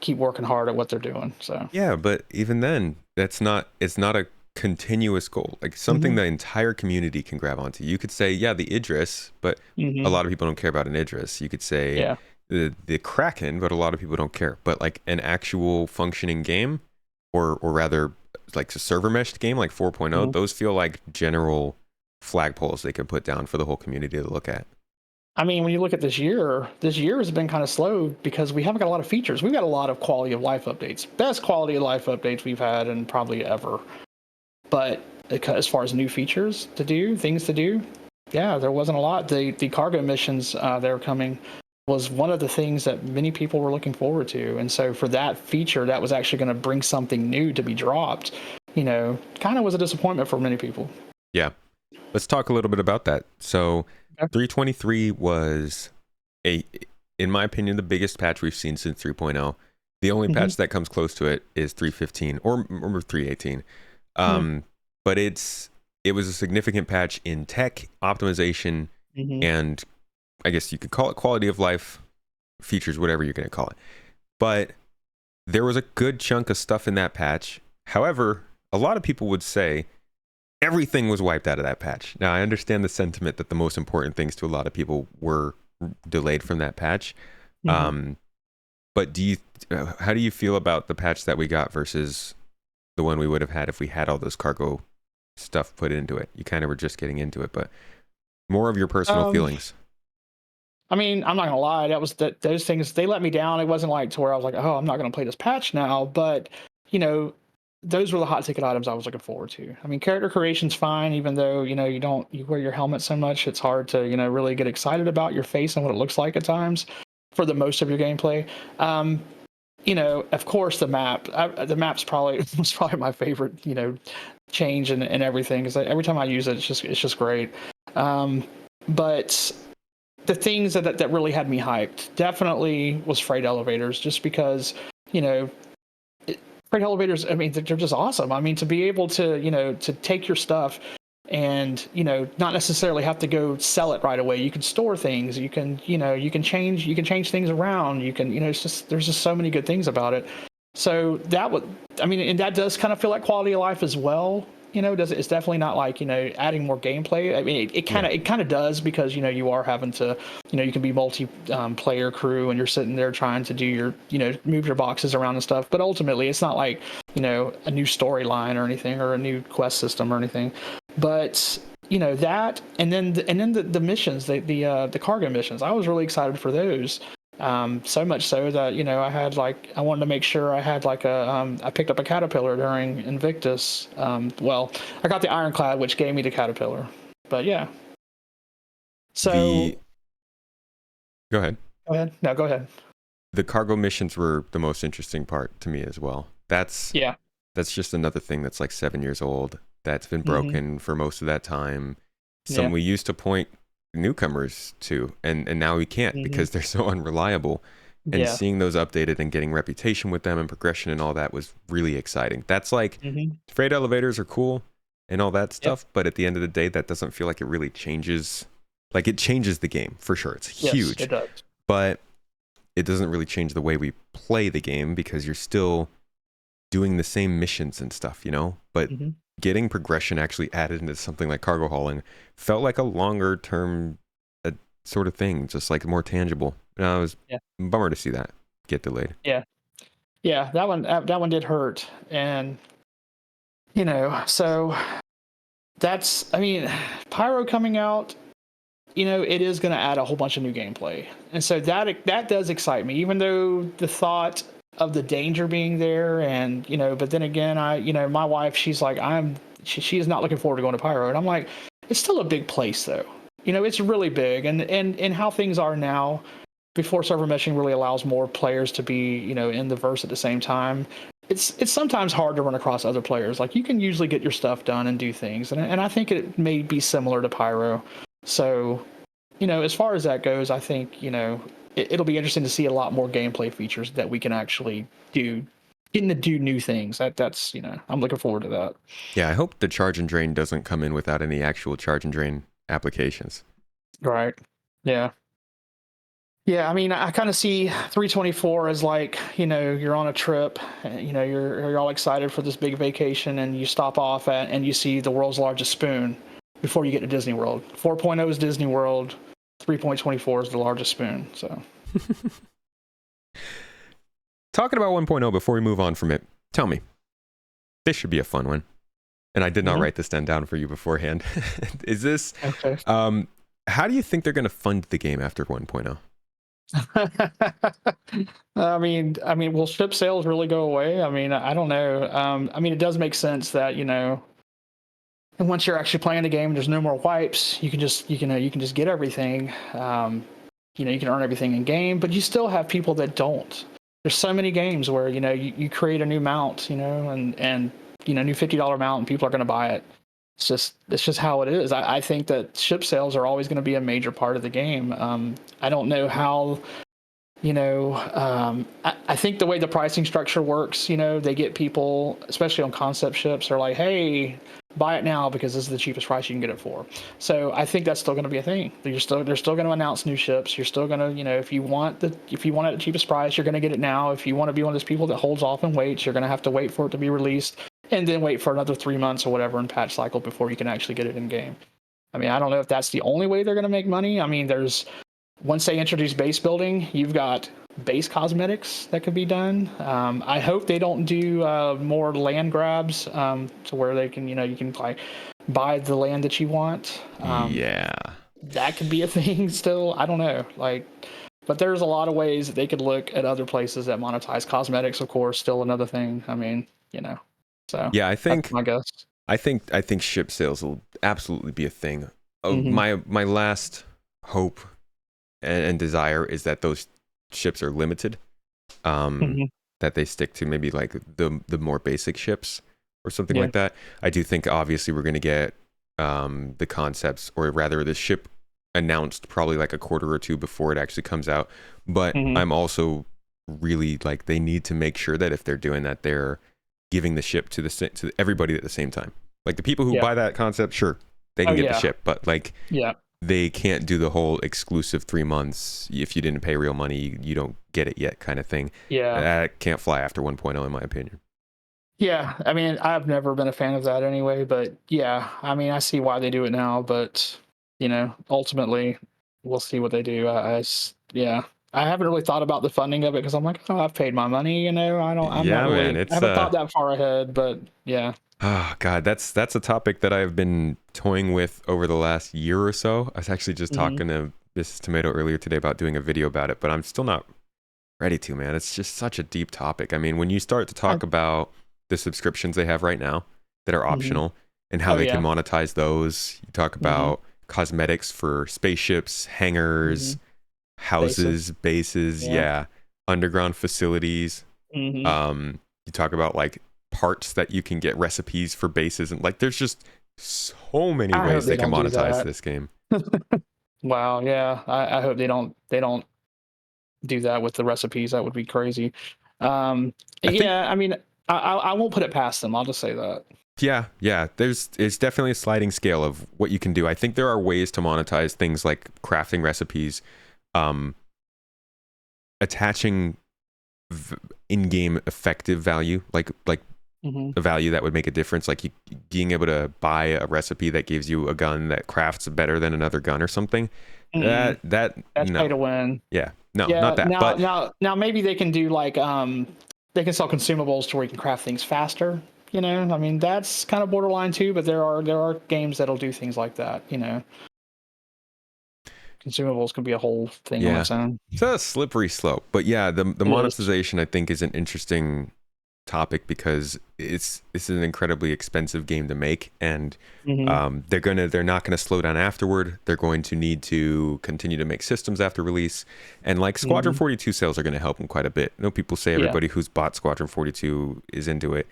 keep working hard at what they're doing. So yeah, but even then, it's not a continuous goal, like something the entire community can grab onto. You could say, yeah, the Idris, but a lot of people don't care about an Idris. You could say the Kraken, but a lot of people don't care. But like an actual functioning game, or rather like a server meshed game like 4.0, those feel like general flagpoles they could put down for the whole community to look at. I mean, when you look at this year has been kind of slow because we haven't got a lot of features. We've got a lot of quality of life updates, best quality of life updates we've had in probably ever. But as far as new features to do, things to do, yeah, there wasn't a lot. The cargo missions that are coming was one of the things that many people were looking forward to. And so for that feature, that was actually going to bring something new to be dropped, kind of was a disappointment for many people. Yeah. Let's talk a little bit about that. So 323 was in my opinion, the biggest patch we've seen since 3.0. The only patch that comes close to it is 315 or 318. But it was a significant patch in tech optimization and I guess you could call it quality of life features, whatever you're going to call it. But there was a good chunk of stuff in that patch. However, a lot of people would say everything was wiped out of that patch. Now, I understand the sentiment that the most important things to a lot of people were delayed from that patch. But how do you feel about the patch that we got versus the one we would have had if we had all those cargo stuff put into it? You kind of were just getting into it, but more of your personal feelings. I mean, I'm not gonna lie. Those things, they let me down. It wasn't like to where I was like, oh, I'm not gonna play this patch now. But those were the hot ticket items I was looking forward to. I mean, character creation's fine, even though you wear your helmet so much, it's hard to really get excited about your face and what it looks like at times for the most of your gameplay. Of course, the map's probably was probably my favorite change and everything, because every time I use it, it's just great. But the things that really had me hyped definitely was freight elevators, just because freight elevators, I mean, they're just awesome. I mean, to be able to to take your stuff and not necessarily have to go sell it right away. You can store things. You can you can change things around. You can there's just so many good things about it. So and that does kind of feel like quality of life as well. It's definitely not like adding more gameplay. I mean, it kind of does, because you are having to you can be player crew, and you're sitting there trying to do your move your boxes around and stuff. But ultimately, it's not like a new storyline or anything, or a new quest system or anything. But that, and then the missions, the cargo missions, I was really excited for those. So much so that I wanted to make sure I had I picked up a caterpillar during Invictus. Well, I got the ironclad, which gave me the caterpillar. But yeah. So go ahead. No, go ahead. The cargo missions were the most interesting part to me as well. That's just another thing that's like 7 years old, that's been broken for most of that time. We used to point newcomers to, and now we can't because they're so unreliable. And seeing those updated and getting reputation with them and progression and all that was really exciting. That's like freight elevators are cool, and all that Yep. stuff. But at the end of the day, that doesn't feel like it really changes. Like, it changes the game for sure. It's Yes, huge, it does. but it doesn't really change the way we play the game because you're still doing the same missions and stuff, But Hmm. getting progression actually added into something like cargo hauling felt like a longer term sort of thing, just like more tangible. And I was Yeah. bummer to see that get delayed. Yeah. Yeah. That one did hurt, and so I mean, Pyro coming out. It is going to add a whole bunch of new gameplay, and so that does excite me. Even though the thought of the danger being there, and but then again, my wife, she's like, she is not looking forward to going to Pyro, and I'm like, it's still a big place though. It's really big, and how things are now, before server meshing really allows more players to be in the verse at the same time. It's sometimes hard to run across other players. Like, you can usually get your stuff done and do things, and I think it may be similar to Pyro. So, as far as that goes, I think, it'll be interesting to see a lot more gameplay features that we can actually do, getting to do new things. That's, I'm looking forward to that. Yeah, I hope the charge and drain doesn't come in without any actual charge and drain applications. Right. Yeah. Yeah, I mean, I kind of see 324 as like, you're on a trip, you're all excited for this big vacation, and you stop off and you see the world's largest spoon before you get to Disney World. 4.0 is Disney World, 3.24 is the largest spoon. So, Talking about 1.0 before we move on from it, tell me, this should be a fun one. And I did not write this down for you beforehand. Is this, okay. How do you think they're going to fund the game after 1.0? I mean, will ship sales really go away? I mean, I don't know. I mean, it does make sense that, and once you're actually playing the game, there's no more wipes. You can just get everything. You can earn everything in game, but you still have people that don't. There's so many games where you create a new mount, and new $50 mount, and people are going to buy it. It's just how it is. I think that ship sales are always going to be a major part of the game. I don't know how. I think the way the pricing structure works, they get people, especially on concept ships, are like, hey, buy it now because this is the cheapest price you can get it for. So I think that's still going to be a thing. They're still going to announce new ships. You're still going to, if you want it at the cheapest price, you're going to get it now. If you want to be one of those people that holds off and waits, you're going to have to wait for it to be released, and then wait for another 3 months or whatever in patch cycle before you can actually get it in game. I mean, I don't know if that's the only way they're going to make money. I mean, once they introduce base building, you've got base cosmetics that could be done. I hope they don't do more land grabs to where they can, you can like buy the land that you want. Yeah. That could be a thing still. I don't know. But there's a lot of ways that they could look at other places that monetize cosmetics. Of course, still another thing. I mean, so Yeah, I think that's my guess. I think ship sales will absolutely be a thing. Mm-hmm. My last hope and desire is that those ships are limited. Mm-hmm. That they stick to maybe like the more basic ships or something Yeah. like that. I do think obviously we're going to get the concepts, or rather the ship, announced probably like a quarter or two before it actually comes out. But Mm-hmm. I'm also really like, they need to make sure that if they're doing that, they're giving the ship to everybody at the same time. Like, the people who Yeah. buy that concept, sure, they can Oh get the yeah. ship, but like, Yeah. they can't do the whole exclusive 3 months. If you didn't pay real money, you don't get it yet kind of thing. Yeah. That can't fly after 1.0, in my opinion. Yeah, I mean, I've never been a fan of that anyway, but yeah, I mean, I see why they do it now, but ultimately, we'll see what they do. Yeah, I haven't really thought about the funding of it because I'm like, oh, I've paid my money, I'm not Yeah, man, really, I it's haven't thought that far ahead, but yeah. oh god, that's a topic that I've been toying with over the last year or so. I was actually just Hmm. talking to Mrs. Tomato earlier today about doing a video about it, but I'm still not ready to, man. It's just such a deep topic. I mean, when you start to talk about the subscriptions they have right now that are Mm-hmm. optional and how Oh they can yeah. monetize those, you talk Mm-hmm. about cosmetics for spaceships, Mm-hmm. hangars, houses, bases, Yeah. yeah, underground facilities. Mm-hmm. You talk about like parts that you can get, recipes for bases, and like there's just so many I hope ways they they can don't do monetize that. this game. Wow. Yeah. I hope they don't do that with the recipes. That would be crazy. I think Yeah, I mean, I won't put it past them. I'll just say that. Yeah. It's definitely a sliding scale of what you can do. I think there are ways to monetize things like crafting recipes, um, attaching in-game effective value, like Mm-hmm. a value that would make a difference, like you being able to buy a recipe that gives you a gun that crafts better than another gun or something. Mm-mm. That That's pay no, to win. yeah, no, not Yeah. that. Now, But now, maybe they can do like they can sell consumables to where you can craft things faster. I mean that's kind of borderline too. But there are games that'll do things like that. Consumables can be a whole thing on yeah, its own. it's a slippery slope. But yeah, the It is. monetization I think is an interesting topic because it's an incredibly expensive game to make, and Mm-hmm. they're not gonna slow down afterward. They're going to need to continue to make systems after release, and like Squadron Mm-hmm. 42 sales are going to help them quite a bit. I know people say Yeah. everybody who's bought Squadron 42 is into it.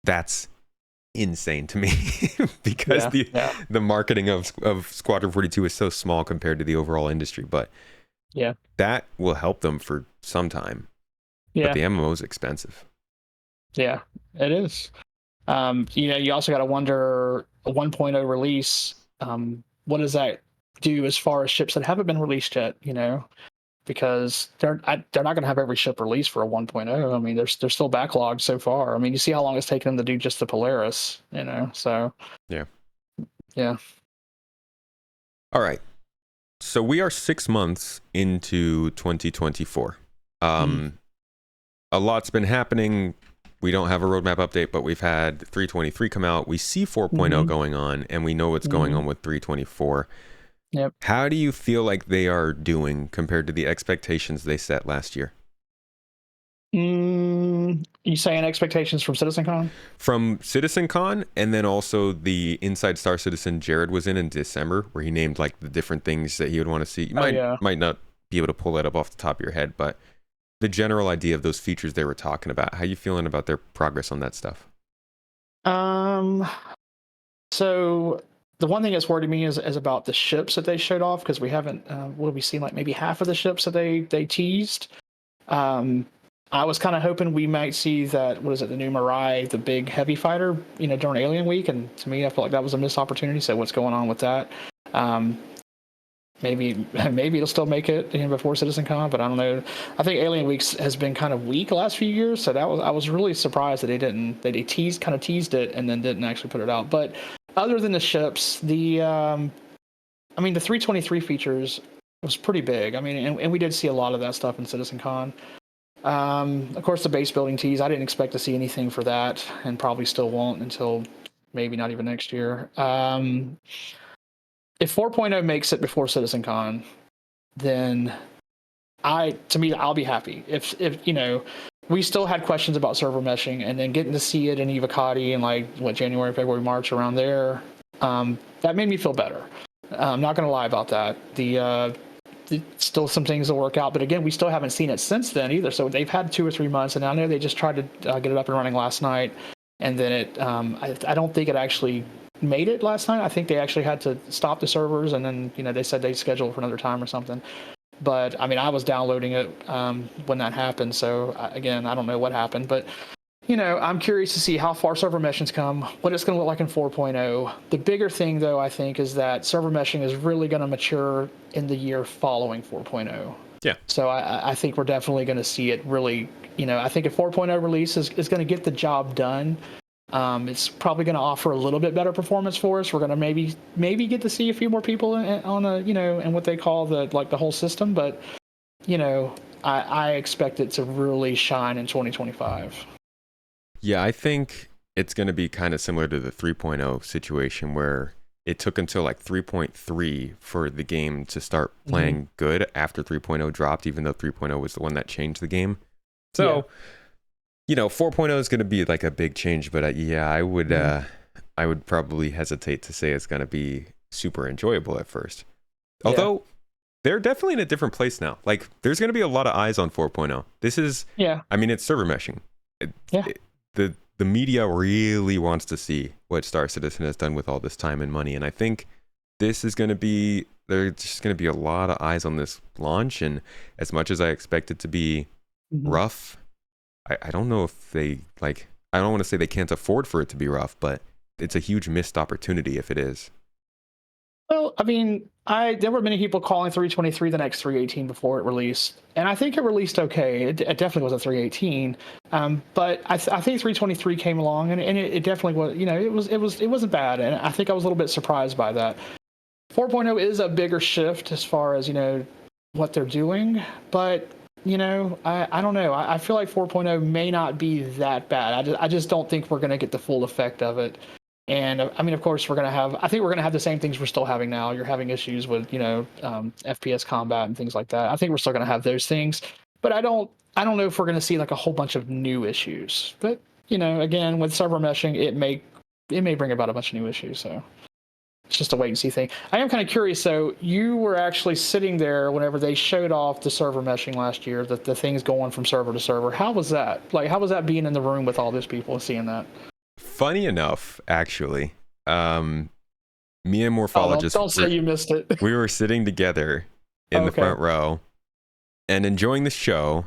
That's insane to me because Yeah. Yeah. the marketing of Squadron 42 is so small compared to the overall industry, but Yeah. that will help them for some time. But Yeah. the MMO is expensive. Yeah. It is. You also got to wonder a 1.0 release. What does that do as far as ships that haven't been released yet? Because they're not going to have every ship released for a 1.0. I mean, there's still backlogged so far. I mean, you see how long it's taken them to do just the Polaris. So Yeah. yeah. All right. So we are 6 months into 2024. Mm. A lot's been happening. We don't have a roadmap update, but we've had 323 come out. We see 4.0 Mm-hmm. going on, and we know what's going Mm-hmm. on with 324. Yep. How do you feel like they are doing compared to the expectations they set last year? You saying expectations from CitizenCon? From CitizenCon, and then also the Inside Star Citizen Jared was in December, where he named like the different things that he would want to see. You Oh yeah. might not be able to pull that up off the top of your head, but the general idea of those features they were talking about. How you feeling about their progress on that stuff? So the one thing that's worried me is about the ships that they showed off, because we haven't what have we seen, like maybe half of the ships that they teased. I was kind of hoping we might see that, what is it, the new Mirai, the big heavy fighter, during Alien Week, and to me I feel like that was a missed opportunity. So what's going on with that? um, maybe it'll still make it before CitizenCon, but I don't know. I think Alien Weeks has been kind of weak the last few years, so I was really surprised that they teased it and then didn't actually put it out. But other than the ships, the 323 features was pretty big. I mean, and we did see a lot of that stuff in CitizenCon. Of course, the base building tease, I didn't expect to see anything for that, and probably still won't until maybe not even next year. If 4.0 makes it before CitizenCon, then I'll be happy. If we still had questions about server meshing, and then getting to see it in Evocati in like January, February, March, around there, that made me feel better. I'm not going to lie about that. Still some things to work out, but again, we still haven't seen it since then either. So they've had 2 or 3 months, and I know they just tried to get it up and running last night, and then I don't think it actually made it last night. I think they actually had to stop the servers, and then they said they'd schedule it for another time or something. But I mean, I was downloading it when that happened, so again, I don't know what happened, but I'm curious to see how far server meshing's come, what it's going to look like in 4.0. The bigger thing, though, I think, is that server meshing is really going to mature in the year following 4.0. Yeah. So I think we're definitely going to see it really, I think a 4.0 release is going to get the job done. It's probably going to offer a little bit better performance for us. We're going to maybe get to see a few more people on in what they call the whole system. But, I expect it to really shine in 2025. Yeah, I think it's going to be kind of similar to the 3.0 situation where it took until like 3.3 for the game to start playing good after 3.0 dropped, even though 3.0 was the one that changed the game. So, 4.0 is going to be like a big change, but I would probably hesitate to say it's going to be super enjoyable at first. Although they're definitely in a different place now. Like there's going to be a lot of eyes on 4.0. This is, I mean, it's server meshing. The media really wants to see what Star Citizen has done with all this time and money, and I think this is going to be, there's just going to be a lot of eyes on this launch, and as much as I expect it to be rough, I don't know if they, like, I don't want to say they can't afford for it to be rough, but it's a huge missed opportunity if it is. Well, I mean, there were many people calling 323 the next 318 before it released, and I think it released okay. It definitely was a 318, but I think 323 came along, and it definitely was. You know, it wasn't bad, and I think I was a little bit surprised by that. 4.0 is a bigger shift as far as what they're doing, but I don't know. I feel like 4.0 may not be that bad. I just don't think we're going to get the full effect of it. And I mean, of course, I think we're going to have the same things we're still having now. You're having issues with, FPS combat and things like that. I think we're still going to have those things, but I don't know if we're going to see like a whole bunch of new issues. But, again, with server meshing, it may bring about a bunch of new issues. So it's just a wait and see thing. I am kind of curious. So you were actually sitting there whenever they showed off the server meshing last year, that the things going from server to server. How was that? Like, how was that being in the room with all those people and seeing that? Funny enough, actually, me and Morphologist, don't say you missed it. we were sitting together in the front row and enjoying the show.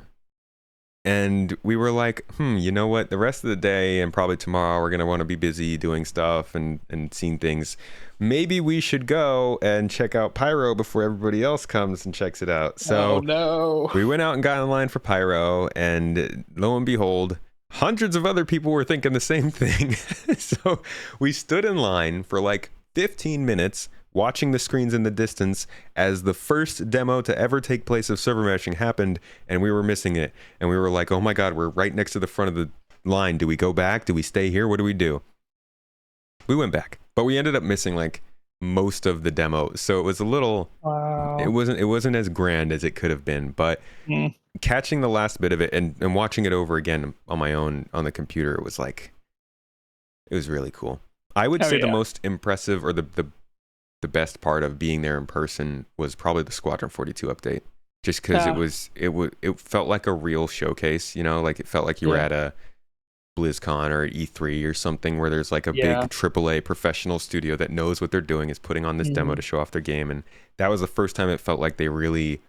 And we were like, you know what? The rest of the day and probably tomorrow, we're going to want to be busy doing stuff and seeing things. Maybe we should go and check out Pyro before everybody else comes and checks it out. So no. We went out and got in line for Pyro, and lo and behold, hundreds of other people were thinking the same thing. So we stood in line for like 15 minutes watching the screens in the distance as the first demo to ever take place of server meshing happened, and we were missing it. And we were like, oh my God, we're right next to the front of the line. Do we go back? Do we stay here? What do we do? We went back, but we ended up missing like most of the demo. So it was a little, it wasn't as grand as it could have been, but catching the last bit of it and watching it over again on my own on the computer, it was really cool. I would say the most impressive or the best part of being there in person was probably the Squadron 42 update, just because it felt like a real showcase, like it felt like you were at a BlizzCon or E3 or something where there's like a big AAA professional studio that knows what they're doing is putting on this demo to show off their game. And that was the first time it felt like they really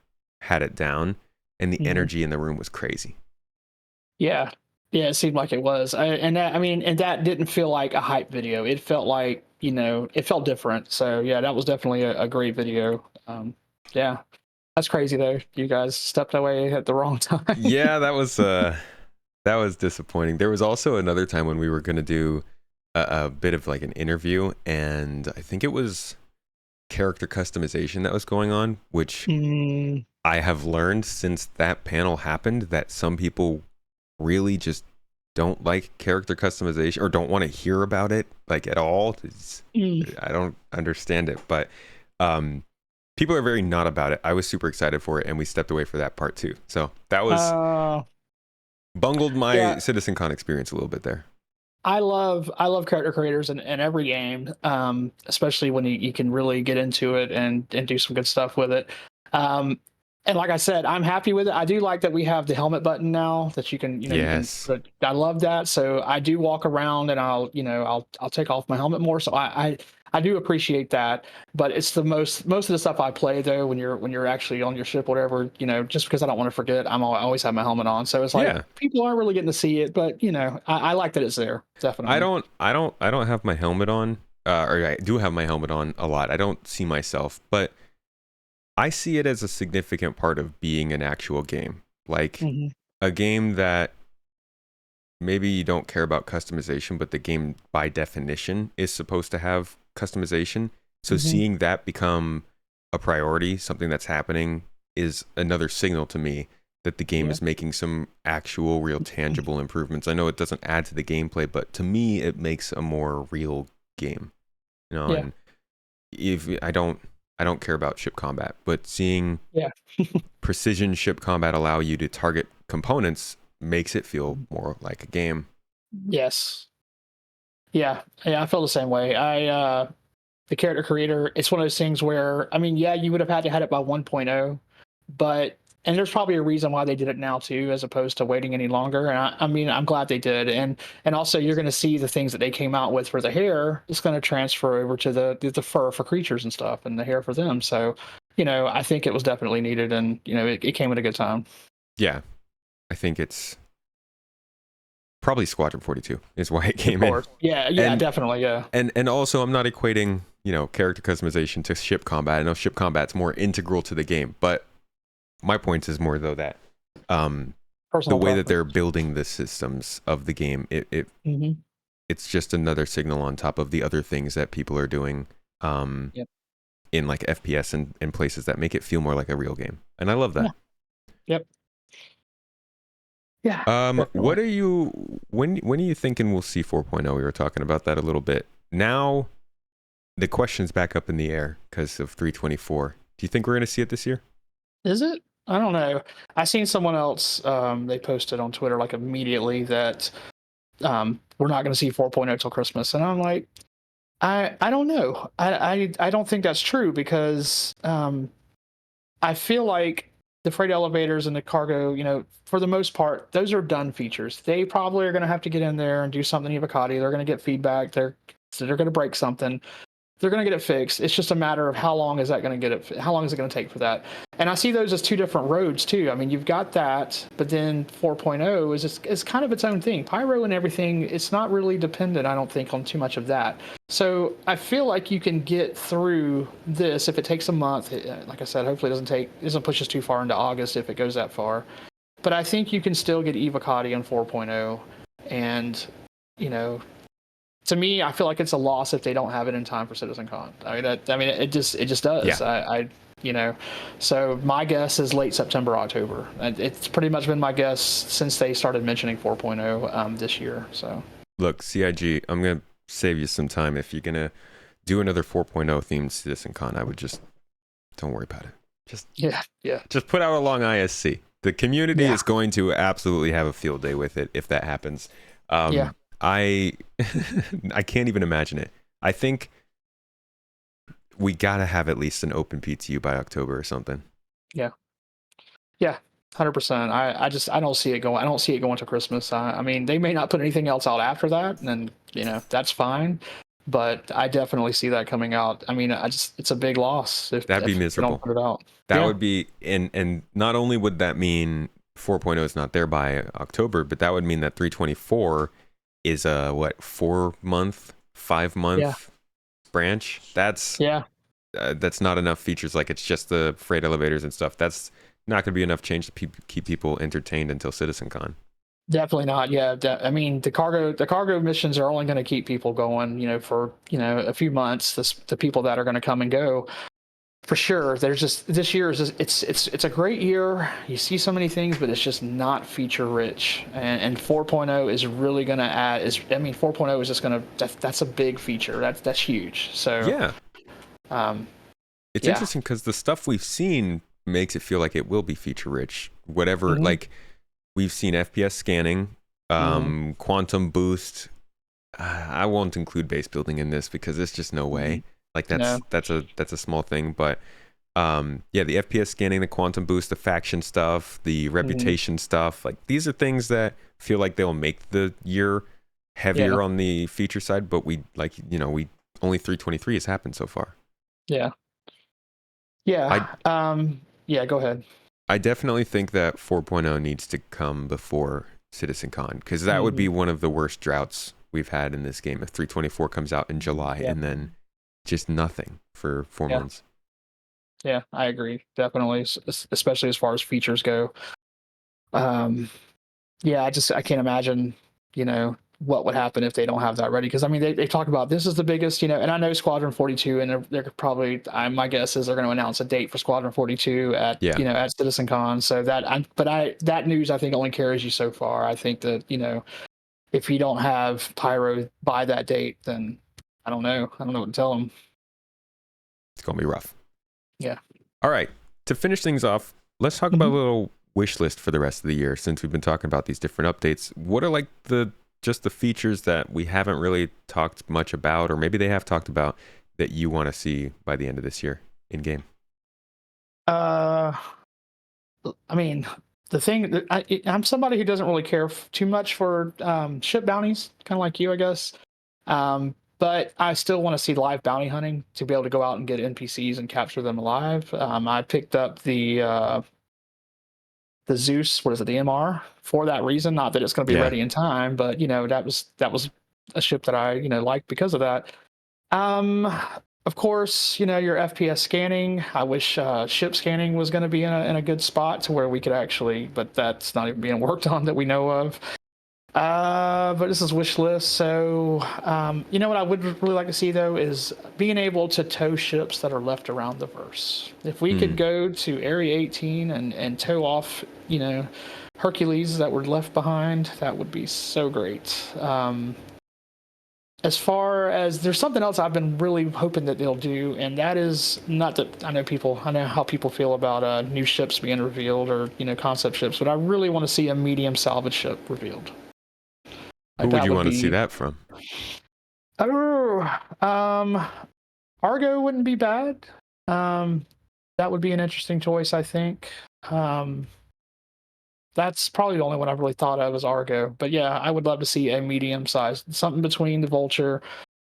had it down, and the energy in the room was crazy. Yeah, it seemed like it was. And that didn't feel like a hype video. It felt like, it felt different. So yeah, that was definitely a great video. Yeah, that's crazy though. You guys stepped away at the wrong time. Yeah, that was disappointing. There was also another time when we were going to do a bit of like an interview, and I think it was character customization that was going on, which I have learned since that panel happened that some people really just don't like character customization or don't want to hear about it like at all. I don't understand it, but people are very not about it. I was super excited for it, and we stepped away for that part too. So that was bungled my CitizenCon experience a little bit there. I love character creators in every game, especially when you can really get into it and do some good stuff with it. And like I said, I'm happy with it. I do like that we have the helmet button now that you can, yes. I love that. So I do walk around and I'll take off my helmet more. So I do appreciate that. But it's the most of the stuff I play though, when you're actually on your ship, whatever, just because I don't want to forget, I always have my helmet on. So it's like people aren't really getting to see it, but I like that it's there. Definitely. I don't have my helmet on, or I do have my helmet on a lot. I don't see myself, but I see it as a significant part of being an actual game, like a game that maybe you don't care about customization, but the game by definition is supposed to have customization. So seeing that become a priority, something that's happening, is another signal to me that the game is making some actual, real, tangible improvements. I know it doesn't add to the gameplay, but to me, it makes a more real game. And if I don't care about ship combat, but seeing precision ship combat allow you to target components makes it feel more like a game. Yes. Yeah, I feel the same way. The character creator, it's one of those things where, you would have had to had it by 1.0, and there's probably a reason why they did it now too, as opposed to waiting any longer. And I'm glad they did. And also you're going to see the things that they came out with for the hair. It's going to transfer over to the fur for creatures and stuff, and the hair for them. So, I think it was definitely needed, and it came at a good time. Yeah, I think it's probably Squadron 42 is why it came Of in. course. Yeah, And- definitely, yeah. And also, I'm not equating, character customization to ship combat. I know ship combat's more integral to the game, but my point is more though that the Personal way that they're preference. building the systems of the game, Mhm. it's just another signal on top of the other things that people are doing Yep. in like FPS and places that make it feel more like a real game. And I love that. Yep. Yeah. What Definitely. are you when are you thinking we'll see 4.0? We were talking about that a little bit. Now the question's back up in the air because of 324. Do you think we're going to see it this year? Is it? I don't know. I seen someone else. They posted on Twitter like immediately that we're not going to see 4.0 till Christmas, and I'm like, I don't know. I don't think that's true because I feel like the freight elevators and the cargo, for the most part, those are done features. They probably are going to have to get in there and do something evocati. They're going to get feedback. They're going to break something. They're going to get it fixed. It's just a matter of how long is that going to get it? How long is it going to take for that? And I see those as two different roads too. I mean, you've got that, but then 4.0 is kind of its own thing. Pyro and everything, it's not really dependent, I don't think, on too much of that. So I feel like you can get through this if it takes a month. Like I said, hopefully it doesn't push us too far into August if it goes that far. But I think you can still get evocati on 4.0, and you know to me, I feel like it's a loss if they don't have it in time for CitizenCon. It just does. Yeah. So my guess is late September, October. It's pretty much been my guess since they started mentioning 4.0 this year. So Look, CIG, I'm going to save you some time. If you're going to do another 4.0 themed CitizenCon, I would just don't worry about it. Just put out a long ISC. The community is going to absolutely have a field day with it if that happens. I I can't even imagine it. I think we gotta have at least an open PTU by October or something. Yeah, 100%. I don't see it going. I don't see it going to Christmas. I mean, they may not put anything else out after that, and that's fine. But I definitely see that coming out. I mean, it's a big loss if That'd be they don't miserable. put it out. That would be, and not only would that mean 4.0 is not there by October, but that would mean that 324 is a 4-month, 5-month branch. That's not enough features. Like, it's just the freight elevators and stuff. That's not going to be enough change to keep people entertained until CitizenCon. Definitely not. Yeah, I mean, the cargo missions are only going to keep people going, for a few months. The people that are going to come and go, for sure. There's just this year is just, it's a great year. You see so many things, but it's just not feature rich. And 4.0 is really going to add. 4.0 is just going to that's a big feature. That's huge. So it's interesting because the stuff we've seen makes it feel like it will be feature rich. Whatever, like. We've seen FPS scanning, quantum boost. I won't include base building in this because there's just no way. Like that's a small thing, but the FPS scanning, the quantum boost, the faction stuff, the reputation stuff. Like, these are things that feel like they'll make the year heavier on the feature side. But we only 323 has happened so far. Yeah. Go ahead. I definitely think that 4.0 needs to come before CitizenCon, because that would be one of the worst droughts we've had in this game if 324 comes out in July and then just nothing for 4 months. Yeah, I agree. Definitely, especially as far as features go. I can't imagine, what would happen if they don't have that ready. Because I mean, they talk about this is the biggest, and I know Squadron 42, and they're probably, my guess is they're going to announce a date for Squadron 42 at at CitizenCon. So that news, I think, only carries you so far. I think that if you don't have Pyro by that date, then I don't know what to tell them. It's gonna be rough. Yeah. All right, to finish things off, let's talk about a little wish list for the rest of the year. Since we've been talking about these different updates, what are like the features that we haven't really talked much about, or maybe they have talked about, that you want to see by the end of this year in game? I mean, the thing that I'm somebody who doesn't really care too much for ship bounties, kind of like you, I guess. But I still want to see live bounty hunting to be able to go out and get NPCs and capture them alive. I picked up the the Zeus, what is it, the MR, for that reason. Not that it's going to be Yeah. ready in time, but that was a ship that I liked because of that. Of course, your FPS scanning. I wish ship scanning was going to be in a good spot to where we could actually, but that's not even being worked on that we know of. But this is wish list. So, what I would really like to see though is being able to tow ships that are left around the verse. If we could go to Area 18 and tow off, Hercules that were left behind, that would be so great. As far as there's something else I've been really hoping that they'll do, and that is not that I know how people feel about new ships being revealed or concept ships, but I really want to see a medium salvage ship revealed. Who would you want to see that from? Oh, Argo wouldn't be bad. That would be an interesting choice, I think. That's probably the only one I've really thought of as Argo. But yeah, I would love to see a medium size, something between the Vulture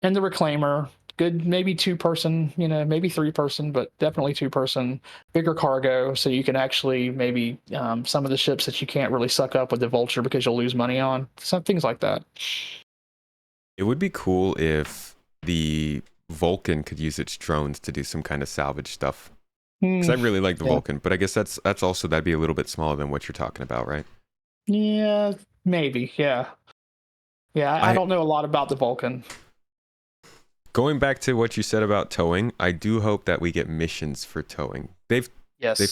and the Reclaimer. Good, maybe 2-person, maybe 3-person, but definitely 2-person, bigger cargo, so you can actually maybe some of the ships that you can't really suck up with the Vulture because you'll lose money on. Some things like that. It would be cool if the Vulcan could use its drones to do some kind of salvage stuff. Because I really like the Vulcan, but I guess that'd be a little bit smaller than what you're talking about, right? Yeah, maybe. Yeah. I don't know a lot about the Vulcan. Going back to what you said about towing, I do hope that we get missions for towing. They've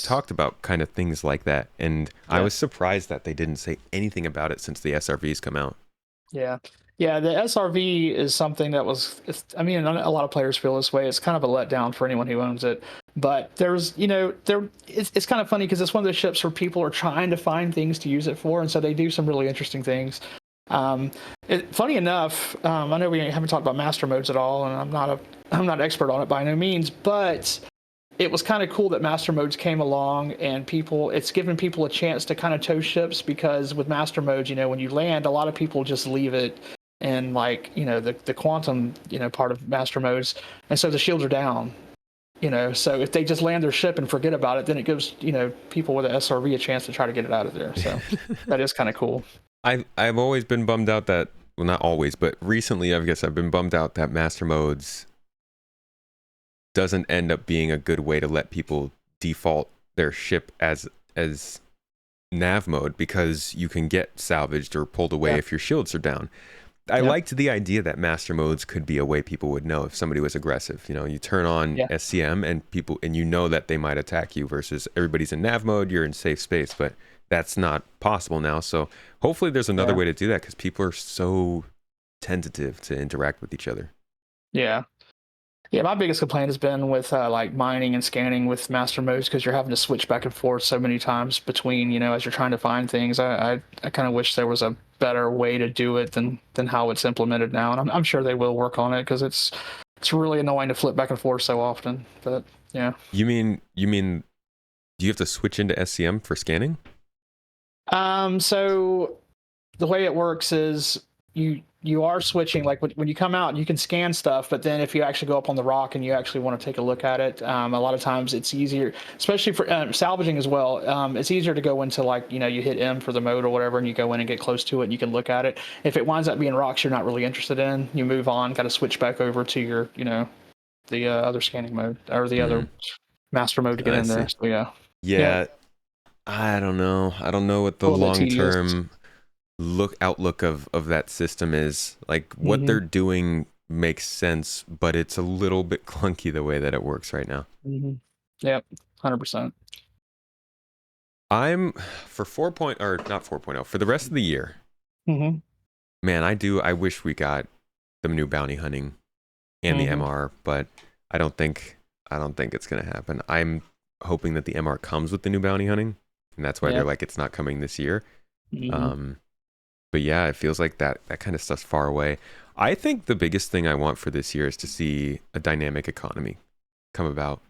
talked about kind of things like that, and I was surprised that they didn't say anything about it since the SRVs come out. Yeah. Yeah, the SRV is something that a lot of players feel this way. It's kind of a letdown for anyone who owns it. But it's kind of funny because it's one of those ships where people are trying to find things to use it for, and so they do some really interesting things. Funny enough, I know we haven't talked about master modes at all, and I'm not an expert on it by no means, but it was kind of cool that master modes came along, and it's given people a chance to kind of tow ships, because with master modes, when you land, a lot of people just leave it in the quantum part of master modes, and so the shields are down. So if they just land their ship and forget about it, then it gives people with an SRV a chance to try to get it out of there. So that is kind of cool. I've always been bummed out that, well, not always, but recently I guess I've been bummed out that master modes doesn't end up being a good way to let people default their ship as nav mode, because you can get salvaged or pulled away if your shields are down. I liked the idea that master modes could be a way people would know if somebody was aggressive. You turn on SCM and that they might attack you, versus everybody's in nav mode, you're in safe space, but that's not possible now. So hopefully there's another way to do that, because people are so tentative to interact with each other. Yeah, my biggest complaint has been with mining and scanning with master modes, because you're having to switch back and forth so many times between, as you're trying to find things. I kind of wish there was a better way to do it than how it's implemented now, and I'm sure they will work on it, because it's really annoying to flip back and forth so often. But yeah. You mean do you have to switch into SCM for scanning? So the way it works is you are switching, like when you come out, you can scan stuff, but then if you actually go up on the rock and you actually want to take a look at it, a lot of times it's easier, especially for salvaging as well. It's easier to go into you hit M for the mode or whatever, and you go in and get close to it and you can look at it. If it winds up being rocks you're not really interested in, you move on, got to switch back over to your, the other scanning mode or the other master mode to get in there. So yeah. I don't know what the long-term outlook of that system is. Like, what they're doing makes sense, but it's a little bit clunky the way that it works right now. Yep, 100%. I'm for 4.0 for the rest of the year. Man, I wish we got the new bounty hunting and the MR, but I don't think it's gonna happen. I'm hoping that the MR comes with the new bounty hunting, and that's why they're like, it's not coming this year. But yeah, it feels like that kind of stuff's far away. I think the biggest thing I want for this year is to see a dynamic economy come about.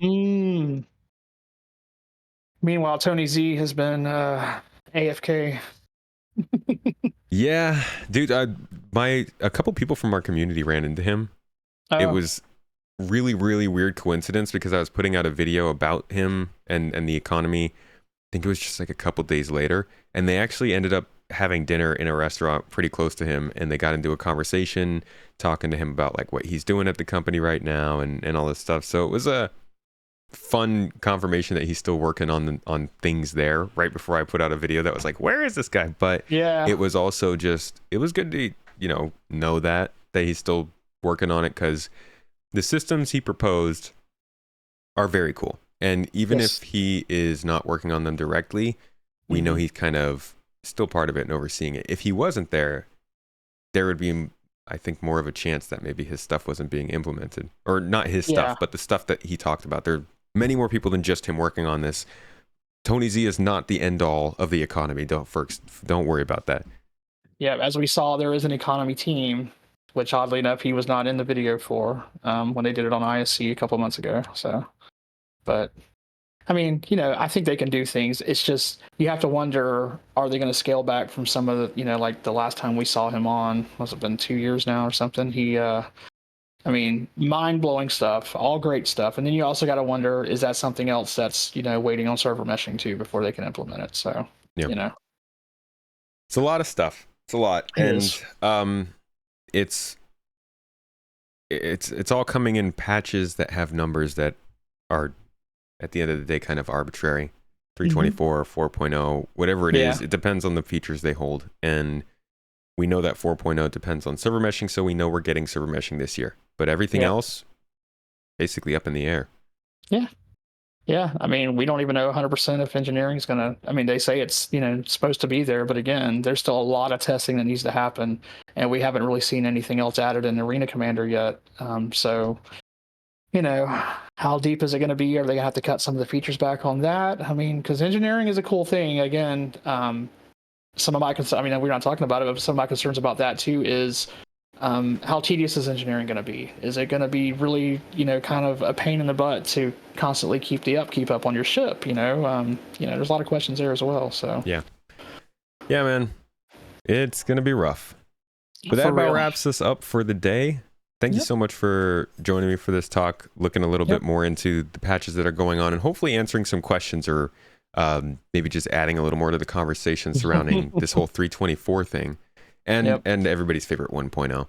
Meanwhile, Tony Z has been AFK. Yeah, dude, a couple people from our community ran into him. It was really, really weird coincidence, because I was putting out a video about him and the economy think it was just like a couple days later, and they actually ended up having dinner in a restaurant pretty close to him, and they got into a conversation talking to him about like what he's doing at the company right now and all this stuff. So it was a fun confirmation that he's still working on things there right before I put out a video that was like, where is this guy? But Yeah. it was also just, it was good to know that he's still working on it, because the systems he proposed are very cool. And even Yes. if he is not working on them directly, we know he's kind of still part of it and overseeing it. If he wasn't there, there would be, I think, more of a chance that maybe his stuff wasn't being implemented, or not his stuff, but the stuff that he talked about. There are many more people than just him working on this. Tony Z is not the end all of the economy. Don't worry about that. Yeah, as we saw, there is an economy team, which oddly enough, he was not in the video for when they did it on ISC a couple months ago. So, but I mean, I think they can do things. It's just, you have to wonder, are they going to scale back from some of the, like the last time we saw him on, must have been 2 years now or something. He, I mean, mind-blowing stuff, all great stuff. And then you also got to wonder, is that something else that's, waiting on server meshing too before they can implement it? So, Yeah. It's a lot of stuff. It's a lot. It And it's all coming in patches that have numbers that are, at the end of the day, kind of arbitrary. 324, 4.0, whatever it is, it depends on the features they hold. And we know that 4.0 depends on server meshing, so we know we're getting server meshing this year. But everything else, basically up in the air. Yeah. Yeah. I mean, we don't even know 100% if engineering is going to, I mean, they say it's, supposed to be there, but again, there's still a lot of testing that needs to happen. And we haven't really seen anything else added in Arena Commander yet. So, how deep is it going to be? Are they going to have to cut some of the features back on that? I mean, because engineering is a cool thing. Again, some of my concerns, I mean, we're not talking about it, but some of my concerns about that too is how tedious is engineering going to be? Is it going to be really, kind of a pain in the butt to constantly keep the upkeep up on your ship? There's a lot of questions there as well. So yeah, man, it's going to be rough. But that about wraps us up for the day. Thank you so much for joining me for this talk, looking a little bit more into the patches that are going on, and hopefully answering some questions, or maybe just adding a little more to the conversation surrounding this whole 324 thing, and everybody's favorite 1.0.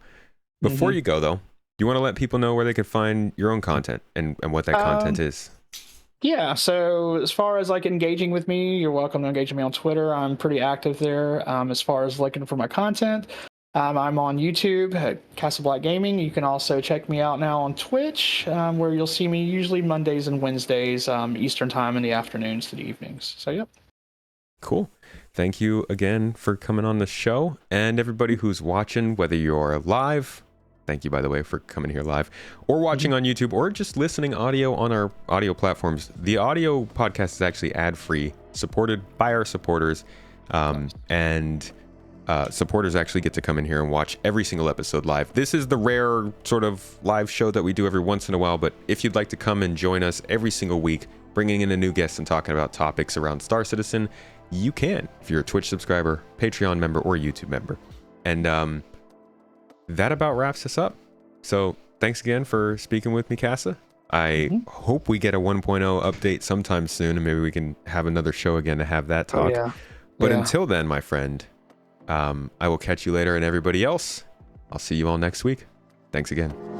Before you go, though, you want to let people know where they can find your own content and what that content is? Yeah, so as far as like engaging with me, you're welcome to engage with me on Twitter. I'm pretty active there. As far as looking for my content, I'm on YouTube at CasaBlack Gaming. You can also check me out now on Twitch, where you'll see me usually Mondays and Wednesdays, Eastern time in the afternoons to the evenings. So, yep. Cool. Thank you again for coming on the show. And everybody who's watching, whether you're live, thank you, by the way, for coming here live, or watching on YouTube, or just listening audio on our audio platforms. The audio podcast is actually ad-free, supported by our supporters, and supporters actually get to come in here and watch every single episode live. This is the rare sort of live show that we do every once in a while, but if you'd like to come and join us every single week, bringing in a new guest and talking about topics around Star Citizen, you can, if you're a Twitch subscriber, Patreon member, or YouTube member. And that about wraps us up. So thanks again for speaking with me, Casa. I hope we get a 1.0 update sometime soon, and maybe we can have another show again to have that talk. But until then, my friend, I will catch you later, and everybody else, I'll see you all next week. Thanks again.